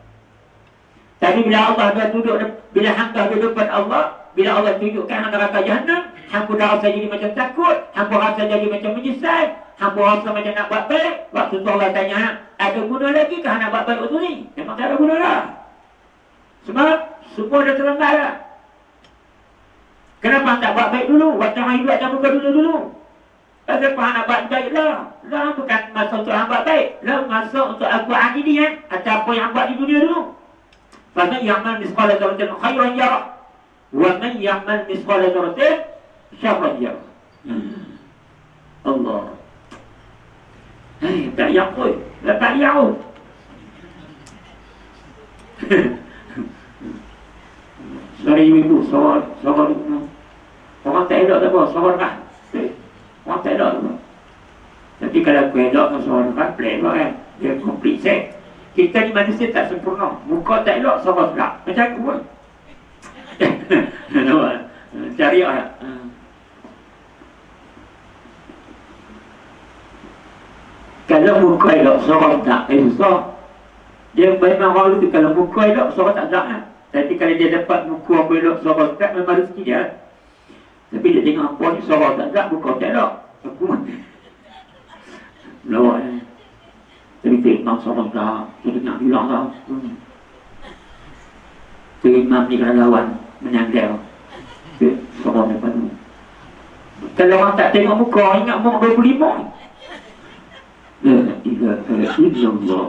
Tapi bila Allah dah duduk, bila hang dah duduk depan Allah, bila Allah tunjukkan hang neraka Jahannam, hang pun rasa jadi macam takut, hang pun rasa jadi macam menyesal, hang pun rasa macam nak buat baik. Waktu tu Allah tanya hang, ada guna lagi ke hang nak buat baik waktu ni? Memang tak ada guna dah. Sebab semua dah terlambat dah. Kenapa tak buat baik dulu? Waktu hang hidup tak buka dulu. Kenapa hang nak buat baik lah? Lah bukan masa untuk hang buat baik. Lah masa untuk aku akhidian atau apa yang buat di dunia dulu. Faman ya'mal misqala dzarratin khairan yarah. Wa man ya'mal misqala dzarratin syarran yarah. Allah. Tak yakut. Tak yakut. Dari ibu soal orang tak elok tak apa, soal kan. Orang tak elok tak apa. Tapi kalau aku elok dengan soal kan, pelik kan. Dia komplit set. Kita ni manusia tak sempurna. Muka tak elok, soal pula. Macam aku pun. Cari lah. Kalau muka elok, soal tak. Susah. Dia memang orang tu kalau muka elok, soal tak tak. Tapi kalau dia dapat muka apa elok, soal tak, memang rezeki dia. Tapi dia tengok apa ni, soal tak, muka tak elok. Aku mana? Lawak ni. Tapi imam soal tak, kita nak bilang tau. Imam ni kalau lawan, menyandel. Soal ni penuh. Kalau orang tak tengok muka, ingat umur 25. La ilaha illallah.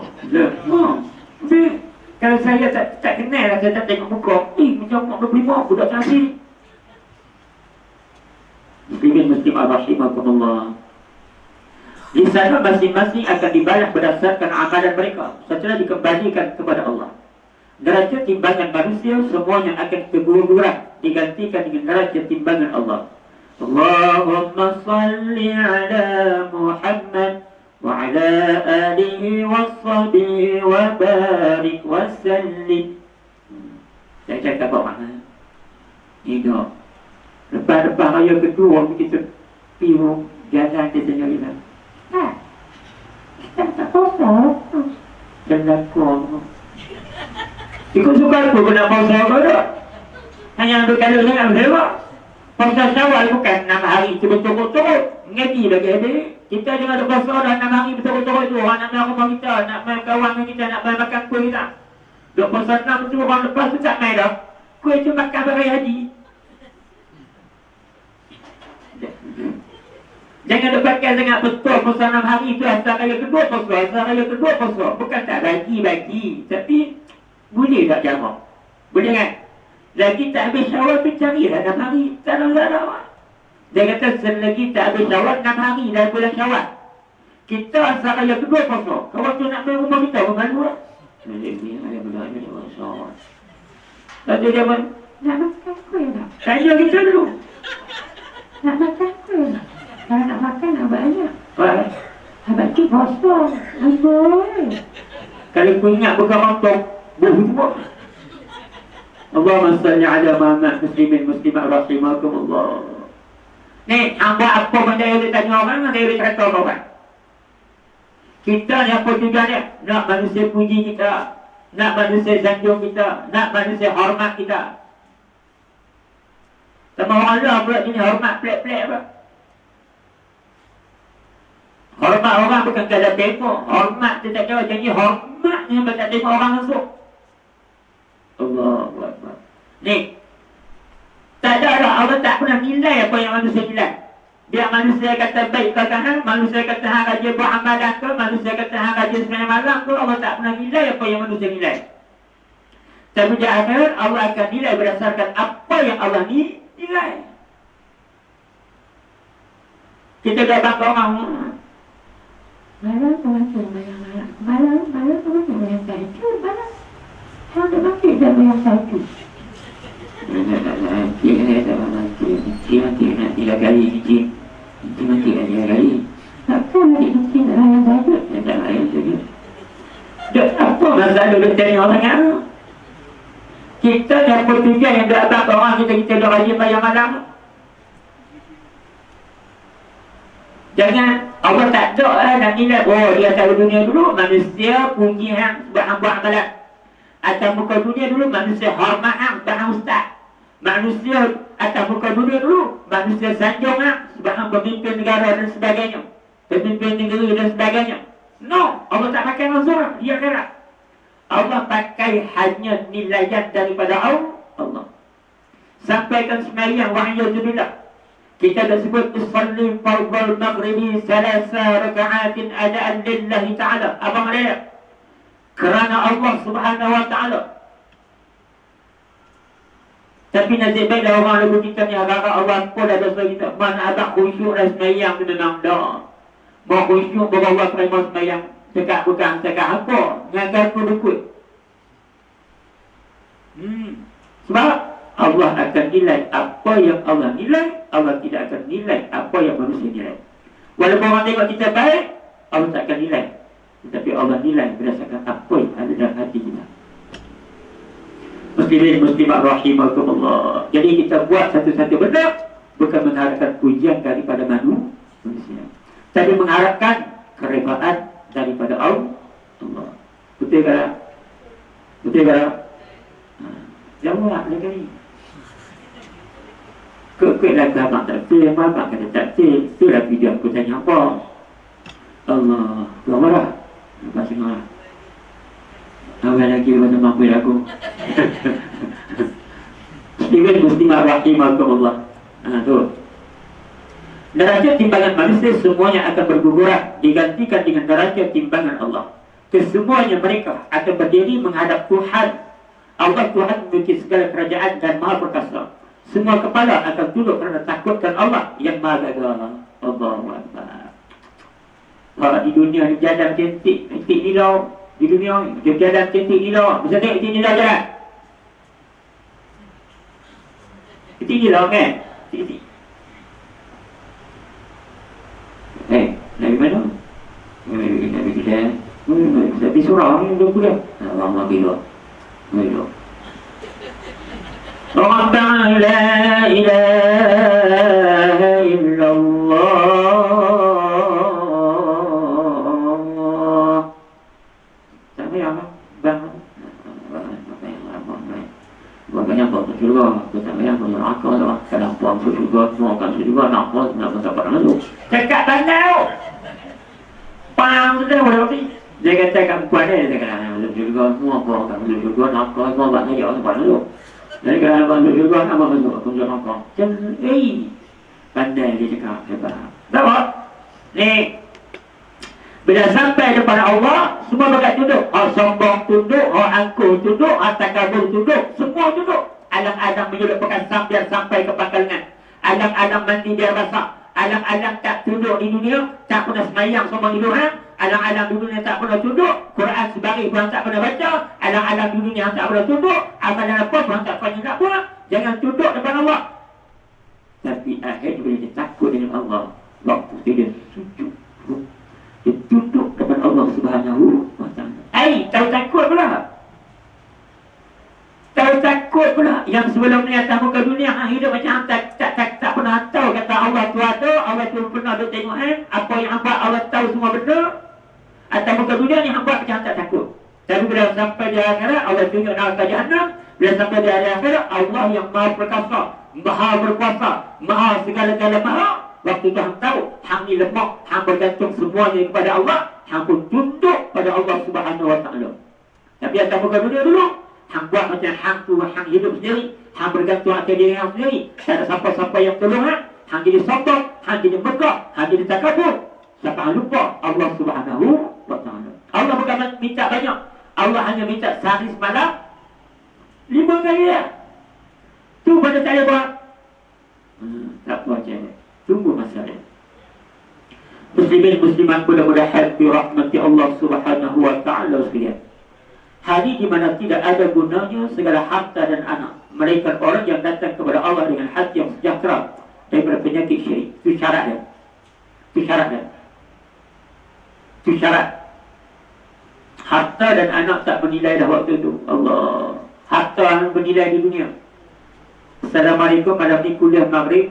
Kalau saya tak kenal lah, saya tak tengok muka. Macam umur 25, budak cantik. Muslimin muslim ar-rahimahumullah. Di sana masing-masing akan dibalas berdasarkan amalan mereka setelah dikembalikan kepada Allah. Derajat timbangan manusia semuanya akan keguguran digantikan dengan derajat timbangan Allah. Allahumma salli ala Muhammad wa ala alihi wa sahbihi wa barik wa sallim. Saya cakap apa mana? Ini lepas raya kedua kita pergi jalan kita kita. Kita tak apa. Jalan kau. Ikut suka aku nak pausa kau tak? Hanya ambil kalau sangat berdewa. Pausa Syawal bukan 6 hari itu betul-betul. Ngaji lagi ada. Kita jangan ada pausa dah 6 hari betul-betul itu. Orang nak main rumah kita, nak main kawan kita, nak main makan kuih kita. Duk pausa 6 tu orang lepas tu tak main dah. Kuih tu makan beraya haji. Jangan dapatkan sangat betul puasa 6 hari itu asal raya kedua puasa, asal raya kedua puasa. Bukan tak bagi, tapi boleh tak jamak? Boleh kan? Lagi tak habis syawal tu carilah 6 hari. Tak ada. Dia kata selagi tak habis syawal 6 hari dalam bulan syawal. Kita asal raya kedua puasa. Kawan tu nak main rumah kita, malu lah. Ini ada bulan ni puasa. Lepas dia pun, nak makan kuih tak? Tanya kita dulu. Nak makan kuih tak? Kalau nak makan nak banyak. Abang cik kosong. Aduh. Kalau kau ingat bukan mantap, buh semua. Allahumma salli ala Muhammad muslimin muslimat rahimakumullah. Ni, hamba apa benda yang dia tanya orang, dia boleh cerita orang. Kita ni apa tujuannya? Nak manusia puji kita, nak manusia sanjung kita, nak manusia hormat kita. Sama orang Allah pula sini hormat pelik-pelik apa? Hormat orang bukan kadang tengok. Hormat dia tak jawab. Jadi hormat ni bukan tak tengok orang langsung. Allahu Akbar. Ni, tak ada lah. Allah tak pernah nilai apa yang manusia nilai. Biar manusia kata baik ke kanan, manusia kata hang rajin buat amalan ke, manusia kata hang rajin sembahyang malam ke, Allah tak pernah nilai apa yang manusia nilai. Tapi di akhirat Allah akan nilai berdasarkan apa yang Allah nilai. Kita dah bangga orang. Malam kawan sembahyang malam. Malam kawan sembahyang tahajud. Malam hang dah mati dah sembahyang tahajud. Nanti nak 3 kali izin. Nanti nak 3 kali. Takkan nanti nak raya tahajud. Tak raya tahajud. Tak apa masalah dia tanya orang yang kita dah bertujuan yang dah abang orang kita dah rajin bayar malam. Jangan Allah tak ada nak nilai. Oh dia tahu dunia dulu manusia puji hang buat amalan. Atas muka dunia dulu manusia hormat hang sebab ustaz. Manusia atas muka dunia dulu manusia sanjung hang sebab pemimpin negara dan sebagainya. Pemimpin negeri dan sebagainya. No, Allah tak pakai langsung dia kira. Allah pakai hanya nilaian daripada Allah. Sampaikan sembahyang wa'iyadzubillah. Kita dah sebut usalli fardhal maghribi salasa raka'atin adaan lillahi ta'ala. Abang ada kerana Allah subhanahu wa ta'ala. Tapi nasib baiklah orang lagu kita ni agak-agak Allah apa dah dosa kita. Mana abang khusyuk dah sembahyang tu memang dah. Mau khusyuk bawa kerana sembahyang. Cakap bukan cakap apa. Ngaku dukut. Sebab Allah akan nilai apa yang Allah nilai. Allah tidak akan nilai apa yang manusia nilai. Walaupun orang tengok kita baik, Allah tak akan nilai. Tetapi Allah nilai berdasarkan apa yang ada dalam hati kita. Muslimin muslimat rahimakumullah. Jadi kita buat satu-satu benda bukan mengharapkan pujian daripada manusia, tapi mengharapkan keredaan daripada Allah. Betul tak? Betul tak? Jawab lagi ni. Keklah abang tak betul, abang kata tak betul. Itulah video aku tanya apa. Allah, kau marah? Lepas dengar. Awal lagi macam mampu aku. Muslimin muslimat rahimakumullah. Tu. Derajat timbangan manusia semuanya akan berguguran, digantikan dengan derajat timbangan Allah. Kesemuanya mereka akan berdiri menghadap Tuhan. Allah Tuhan memiliki segala kerajaan dan maha perkasa. Semua kepala akan tunduk kerana takutkan Allah yang maha gagah. Allahu Akbar. Di dunia ni jalan cantik nilau. Di dunia ni dia jalan cantik nilau. Bisa tengok cantik nilau jalan. Cantik nilau kan? Cantik. Dari mana? Dari kita. Tapi surah ni dia pula. Allah maafkan. Ayo. Rabbana la ilaha illallah. Sampai apa? Bang. Bukannya apa juga, bukannya apa neraka lah. Kenapa apa juga, semua kan juga nak dapat lalu. Cakap bandau. Pang sudah berarti. Dia kata kat puan dia kata nak juga semua apa kan juga nak semua buat kerja semua dulu. Jadi kalau abang juga nak masuk kerja nak. Pandai dia cakap hebat. Tak apa. Ni bila sampai depan Allah, semua bakat tunduk. Sombong tunduk, angkuh tunduk, takabur tunduk, semua tunduk. Alang-alang menyulut pekan biar sampai ke pangkalan. Alang-alang mandi biar basah. Alang-alang tak tunduk di dunia, tak pernah semayang sama hidupan. Alang-alang di dunia tak pernah tunduk, Quran sebagai pun tak pernah baca. Alang-alang di dunia tak pernah tunduk, amalan apa pun tak pernah nak buat. Jangan tunduk depan Allah. Tapi akhirnya bila dia takut dengan Allah, waktu dia sujud, dia tunduk depan Allah Subhanahu wa ta'ala. Tahu takut pula. Tahu takut pula. Yang sebelum ni atas muka dunia hidup macam tak pernah tahu kata Allah tu ada, Allah tu pernah ada tengok apa yang hamba Allah tahu semua benda. Atas muka dunia ni hamba macam tak takut. Tapi bila sampai di akhirat, Allah tunjuk neraka Jahannam. Bila sampai di akhirat, Allah yang maha perkasa, maha berkuasa, maha segala-gala maha. Waktu tu hang tahu, hang ni lemah, hang bergantung semuanya kepada Allah, hang pun tunduk pada Allah Subhanahu wa ta'ala. Tapi atas muka dunia dulu, hang buat macam hang tu, hang hidup sendiri, hang bergantung atas diri hang sendiri. Tak ada siapa-siapa yang tolong hang jadi sombong, hang jadi megah, hang jadi takabur. Siapa hang lupa Allah Subhanahu wa ta'ala. Allah bukan minta banyak, Allah hanya minta sehari semalam 5 kali ya. Tu pada tak boleh buat. Tak buat macam ni. Tunggu masa dia. Muslimin muslimat mudah-mudahan dirahmati Allah Subhanahu wa ta'ala sekalian. Hari di mana tidak ada gunanya segala harta dan anak. Mereka orang yang datang kepada Allah dengan hati yang sejahtera daripada penyakit syirik. Itu syarat dia. Itu syarat dia. Itu syarat. Harta dan anak tak bernilai dah waktu itu. Allah. Harta bernilai di dunia. Assalamualaikum, malam ni kuliah maghrib.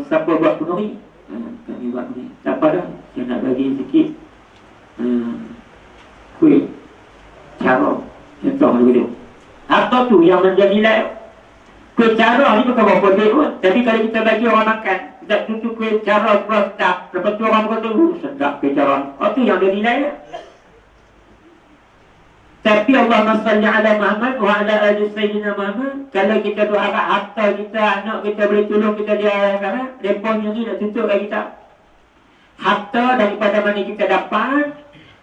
Siapa buat penuhi? Kami buat penuhi. Tak apa dah. Saya nak bagi sikit kuih carok. Contoh begitu. Harta tu yang menjadi nilai. Kuih carok ni bukan berapa duit pun. Tapi kalau kita bagi orang makan, kita tutup kuih carok sedap. Lepas tu orang kata, sedap kuih carok. Tu yang ada nilai lah. Tapi Allahumma salli ala Muhammad wa ala ali Sayyidina Muhammad. Kalau kita doa harta kita, anak kita boleh tolong kita di akhirat, mereka ni nak tutup kat kita. Harta daripada mana kita dapat,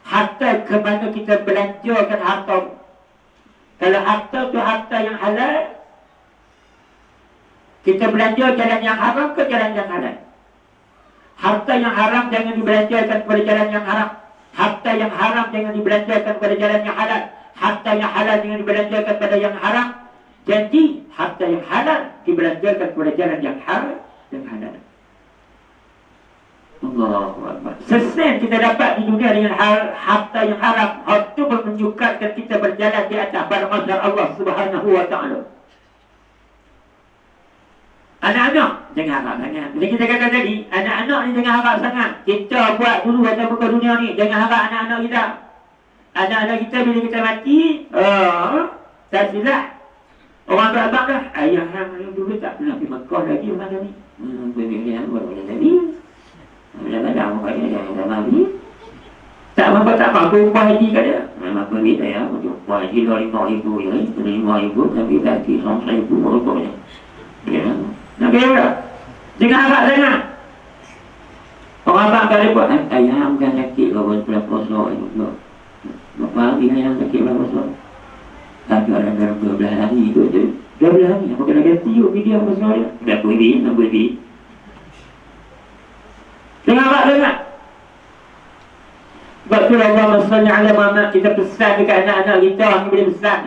harta ke mana kita belanjakan harta. Kalau harta tu harta yang halal, kita belanja jalan yang haram ke jalan yang halal. Harta yang haram jangan dibelanjakan kepada jalan yang haram. Harta yang haram jangan dibelanjakan pada jalan yang halal. Harta yang halal jangan dibelanjakan pada yang haram. Janji harta yang halal dibelanjakan pada jalan yang halal. Allahu Akbar. Sesen kita dapat di dunia dengan harta yang haram, itu menunjukkan kita berjalan di atas pada mahsyar Allah Subhanahu wa ta'ala. Anak-anak jangan harap sangat. Bila kita kata tadi, anak-anak ni jangan harap sangat. Kita buat dulu atas muka dunia ni, jangan harap anak-anak kita. Anak-anak kita bila kita mati, tak silap. Orang berat-berat dah, ayah yang dulu tak pernah pergi Mekah lagi mana ni. Dia baru tadi. Kadang-kadang makanya dah mati. Tak apa-apa, tak apa, aku upah haji kat dia. Memang pergi saya, aku upah haji 5,000 je. 5,000 tapi lagi 1,000 rupanya. Ya. Nak kaya tak? Jangan harap sangat. Orang abang kali buat, ayah bukan sakit kalau bulan puasa itu. Berapa hari ayah sakit bulan puasa? Tapi orang dalam 12 hari itu je. 12 hari, apa kena ganti video puasa dia? Dah pergi, nak pergi. Jangan harap sangat. Sebab tu Allah salli ala Muhammad, kita pesan dekat anak-anak kita, orang boleh pesan.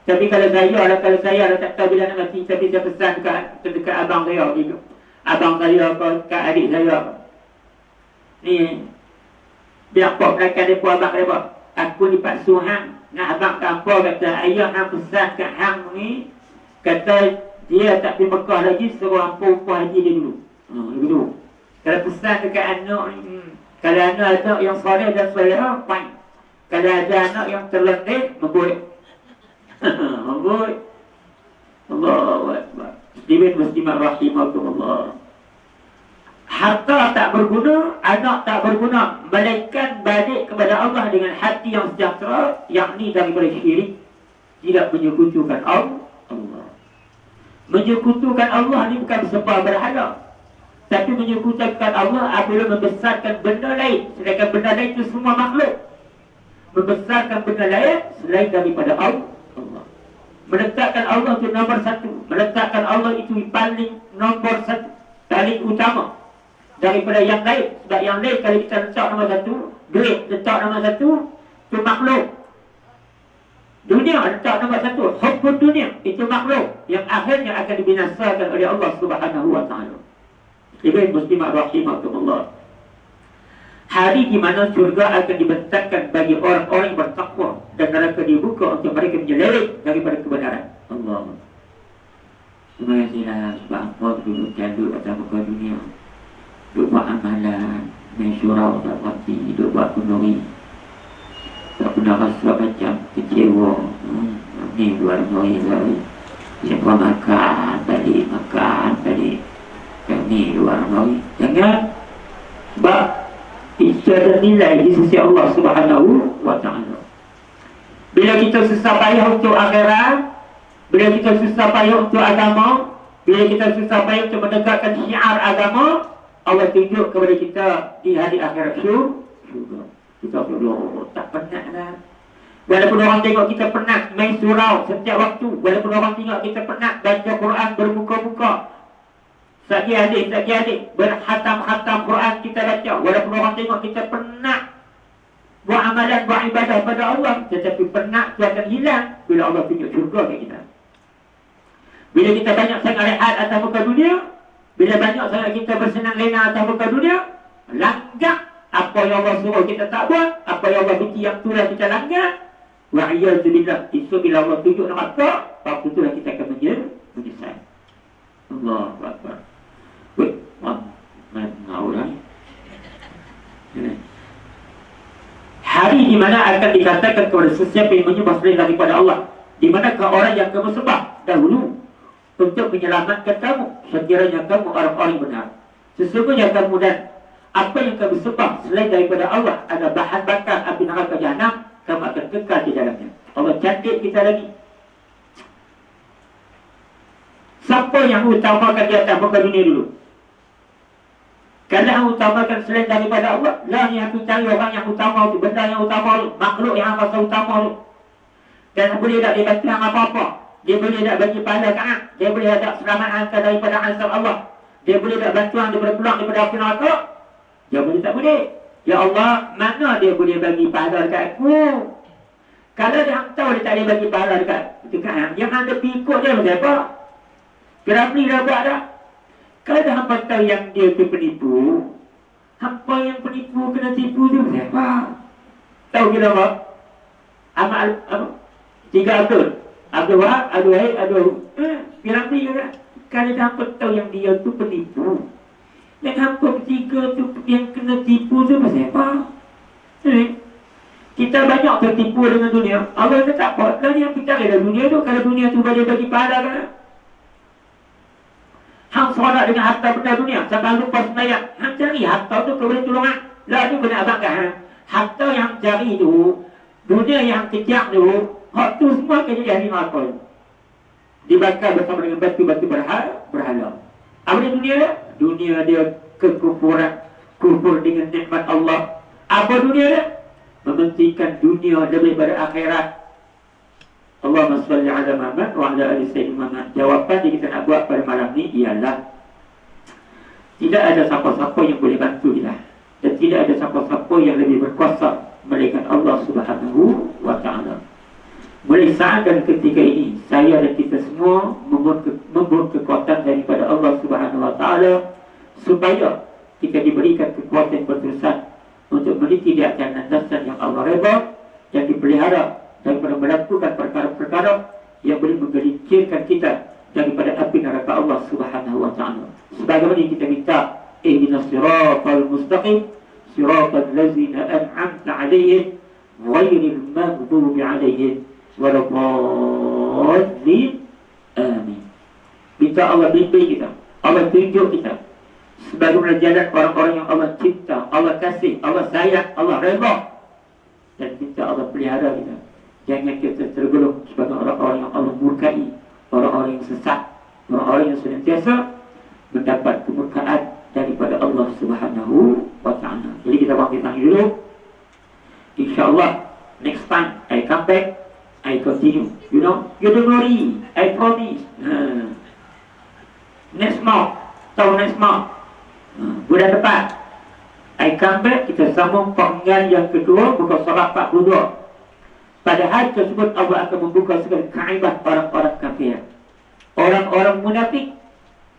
Tapi kalau saya tak tahu bila nak mati, tapi saya pesan dekat abang saya gitu. Abang saya apa, dekat adik saya. Ni biar pok belakang depa abang depa. Aku dipaksa hang nak abang kampung kata ayah hang pesan kat hang ni, kata dia tak pergi Mekah lagi, suruh hang upah haji dia dulu. Begitu. Kalau pesan dekat anak ni, kalau anak yang soleh dan soleha, fine. Kalau ada anak yang terletih, membuat Amboi. Allahu Akbar. Muslimin muslimat rahimakumullah. Harta tak berguna, anak tak berguna, melainkan balik kepada Allah dengan hati yang sejahtera, yakni daripada syirik, tidak menyekutukan Allah. Menyekutukan Allah ni bukan sembah berhala, Tapi menyebutkan Allah apabila membesarkan benda lain, sedangkan benda lain itu semua makhluk. Membesarkan benda lain selain daripada Allah. Meletakkan Allah itu nombor satu. Meletakkan Allah itu paling nombor satu, paling utama daripada yang lain. Sebab yang lain kalau kita letak nombor satu, duit letak nombor satu, itu makhluk. Dunia letak nombor satu, hukum dunia itu makhluk yang akhirnya akan dibinasakan oleh Allah Subhanahu wa ta'ala. Ibu muslimah rahimahumullah. Hari di mana surga akan dibentangkan bagi orang-orang yang bertakwa dan neraka dibuka untuk mereka menyelidik daripada kebenaran. Allah. Terima kasihlah sebab apa duduk jalur atas muka dunia. Duduk buat amalan, main surau tak mati, duduk buat kunuri. Tak pernah rasa macam kecewa. Ni luar biasa. Siapa makan balik. Ni luar biasa. Jangan. Sebab itu ada nilai di sisi Allah Subhanahu wa ta'ala. Bila kita susah payah untuk akhirat, bila kita susah payah untuk agama, bila kita susah payah untuk menegakkan syiar agama, Allah tunjuk kepada kita di hari akhirat syurga. Kita Allah tak penat lah. Walaupun orang tengok kita penat main surau setiap waktu, walaupun orang tengok kita penat baca Quran berbuka-buka, Sagi adik, berhatam-hatam Quran kita baca, walaupun orang tengok kita penat buat amalan, buat ibadah pada Allah, tetapi penat itu akan hilang bila Allah tunjuk syurga ke kita. Bila kita banyak sangat rehat atas muka dunia, bila banyak sangat kita bersenang lena atas muka dunia, langgar apa yang Allah suruh kita tak buat, apa yang Allah benci yang itulah kita langgar. Wa'iyyazubillah, esok bila Allah tunjuk neraka, waktu itulah kita akan menyesal. Allahu Akbar. Wait, ngaulah. Hari di mana akan dikatakan kepada sesiapa yang menyembah selain daripada Allah, di manakah orang yang kamu sembah dahulu untuk menyelamatkan kamu sekiranya kamu orang-orang benar. Sesungguhnya kamu dan apa yang kamu sembah selain daripada Allah ada bahan bakar api neraka jahanam, kamu akan kekal di dalamnya. Allah cantik kita lagi. Siapa yang utamakan di atas muka dunia dulu? Kalau yang utamakan selain daripada Allah, lah yang aku cari orang yang utama tu, benda yang utama tu, makhluk yang rasa utama tu. Dan boleh tak dia bantu apa-apa? Dia boleh tak bagi pahala kaat? Dia boleh tak selamat angka daripada azab Allah? Dia boleh tak bantuan daripada pulang daripada api neraka? Dia boleh tak boleh? Ya Allah, mana dia boleh bagi pahala dekat aku? Kalau dia tahu dia tak boleh bagi pahala dekat yang anda pikuk dia macam apa? Kerapli dah buat dah. Kalau dah hampa tahu yang dia tu penipu, hampa yang penipu kena tipu tu siapa? Tahu kita apa? Amal apa? 3 Abdul. Abdul Wahab, Abdul Wahid, Abdul Kerapli juga. Kalau dah hampa tahu yang dia tu penipu, yang hampa bertiga tu yang kena tipu tu siapa? Kita banyak tertipu dengan dunia. Allah kata tak apa. Kalau yang kita ada dunia tu, kalau dunia tu boleh bagi pahala kan? Hang solat dengan harta benda dunia, sampai lupa sembahyang. Hang cari harta tu kau boleh tolong hang. Lah tu kena abangkan. Harta yang cari tu, dunia yang kejar tu, hak tu semua kena jadi neraka. Dibakar bersama dengan batu-batu berhala. Apa dia dunia dia? Dunia dia kekufuran, kufur dengan nikmat Allah. Apa dunia dia? Mementingkan dunia lebih daripada akhirat. Allahumma salli ala Muhammad wa ala ali sayyidina Muhammad. Jawapan yang kita nak buat pada malam ni ialah tidak ada siapa-siapa yang boleh bantu kita, dan tidak ada siapa-siapa yang lebih berkuasa melainkan Allah Subhanahu wa ta'ala. Mulai saat dan ketika ini, saya dan kita semua memohon kekuatan daripada Allah Subhanahu wa ta'ala supaya kita diberikan kekuatan berterusan untuk meneliti di atas landasan yang Allah redha dan dipelihara daripada melakukan perkara-perkara yang boleh menggelincirkan kita daripada api neraka Allah Subhanahu wa ta'ala. Sebagaimana kita minta, ihdinas siratal mustaqim, siratal ladzina an'amta 'alaihim ghairil maghdubi 'alaihim waladdallin. Amin. Minta Allah bimbing kita, Allah tunjuk kita sebagaimana jalan orang-orang yang Allah cinta, Allah kasih, Allah sayang, Allah redha, dan minta Allah pelihara kita. Jangan kita tergolong sebagai orang-orang yang Allah murkai, orang-orang yang sesat, orang-orang yang senantiasa mendapat kemurkaan daripada Allah Subhanahu wa Ta'ala. Jadi kita bangkit lagi dulu. InsyaAllah next time I come back, I continue. You don't worry, I promise. Next month, tahun next month, bulan depan I come back, kita sambung penggal yang kedua, buka surat 42. Pada hari tersebut Allah akan membuka segala kaibah orang-orang kafir, orang-orang munafik,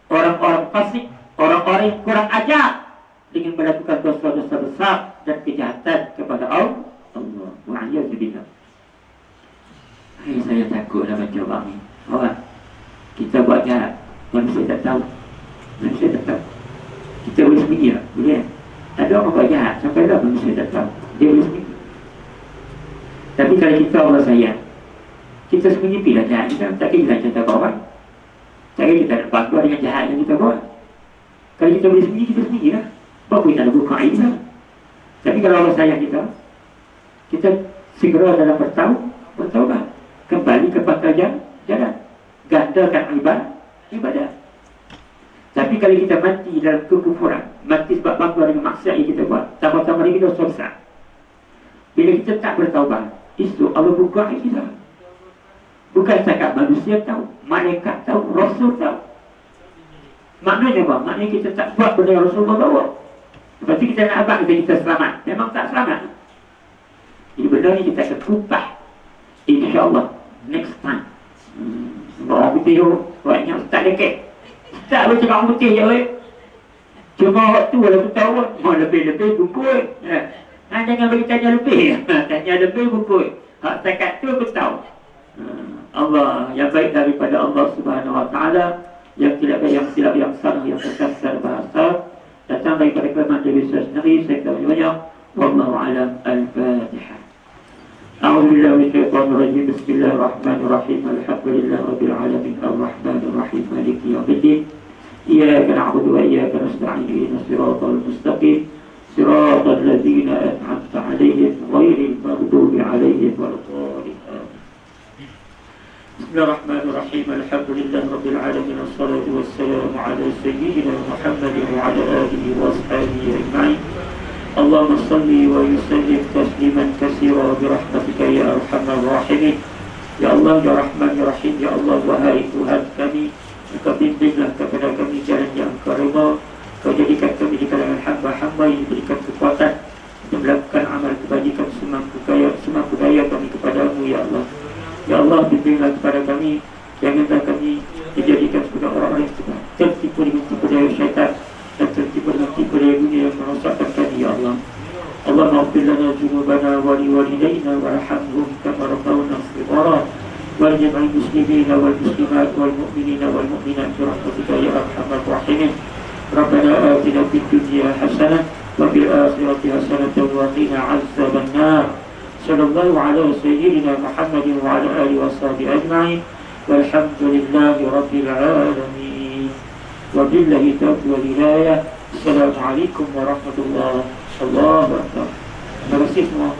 orang-orang fasik, orang-orang yang kurang ajar dengan melakukan dosa-dosa besar dan kejahatan kepada Allah. Wa'alaikumsalam. Saya takutlah baca bang ni. Orang kita buat jahat, manusia tak tahu. Manusia tak tahu. Kita boleh sembunyi tak? Boleh. Ada orang buat jahat sampai dah manusia tak tahu. Dia boleh sembunyi. Tapi kalau kita Allah sayang, kita sembunyi pilih jahat kita. Tak kira kita tak kawan. Tak kira kita nak bantu dengan jahat yang kita buat. Kalau kita boleh sembunyi, kita sembunyi lah. Apa kita nak buka air lah. Tapi kalau Allah sayang kita, kita segera dalam bertaubat, kembali kepada jalan, gandakan ibadah. Tapi kalau kita mati dalam kekufuran, mati sebab bangga dengan maksiat yang kita buat, tambah-tambah lagi dosa besar. Bila kita tak bertaubat, itu Allah buka air kita. Bukan setakat manusia tahu, malaikat tahu, Rasul tahu. Maknanya apa? Maknanya kita tak buat benda yang Rasulullah bawa. Lepas tu kita nak abang kita selamat. Memang tak selamat. Jadi benda ni kita akan kupah, InsyaAllah next time. Orang putih tu buatnya tak dekat. Tak boleh cakap orang putih je. Cuma waktu lah aku tahu. Lebih-lebih bukul. Jangan bagi tanya lebih. Tanya lebih bukul. Hak takat tu aku tahu. Allah yang baik daripada Allah Subhanahu wa Ta'ala, yang tidak ada yang silap, yang salah, yang terkasar bahasa, datang daripada kalimat Nabi sendiri. Saya kata banyak. Wallahu a'lam. Al-Fatihah. أعوذ بالله من الشيطان الرجيم. بسم الله الرحمن الرحيم. الحمد لله رب العالمين الرحمن الرحيم مالك يوم الدين. إياك نعبد وإياك نستعين. اهدنا الصراط المستقيم صراط الذين أنعمت عليهم غير المغضوب عليهم ولا الضالين. بسم الله الرحمن الرحيم. الحمد لله رب العالمين والصلاة والسلام على سيدنا محمد وعلى آله وأصحابه أجمعين. اللهم صل وسلم تسليما كثيرا برحمتك يا أرحم الراحمين. Ya Allah, Ya Rahman, Ya Rahim, Ya Allah, wahai Tuhan kami, Engkau bimbinglah kepada kami jalan yang Engkau redha. Kau jadikan kami di kalangan hamba-hamba yang diberikan kekuatan untuk melakukan amal kebajikan semampu daya kami kepadamu, Ya Allah. Ya Allah, bimbinglah kepada kami, janganlah kami dijadikan sebagai orang-orang yang tertipu dengan tipu daya syaitan dan tertipu dengan tipu daya dunia yang merosakkan kami, Ya Allah. اللهم اغفر لنا ذنوبنا ولوالدينا وارحمهم كما ربونا صغارا ولجميع المسلمين والمسلمات والمؤمنين والمؤمنات برحمتك يا ارحم الراحمين. ربنا آتنا في الدنيا حسنة وفي الآخرة حسنة وقنا عذاب النار. صلى الله على سيدنا محمد وعلى آله وصحبه أجمعين والحمد لله رب العالمين وبالله التوفيق والهداية. السلام عليكم ورحمة الله. Allah Akbar. Terima kasih semua.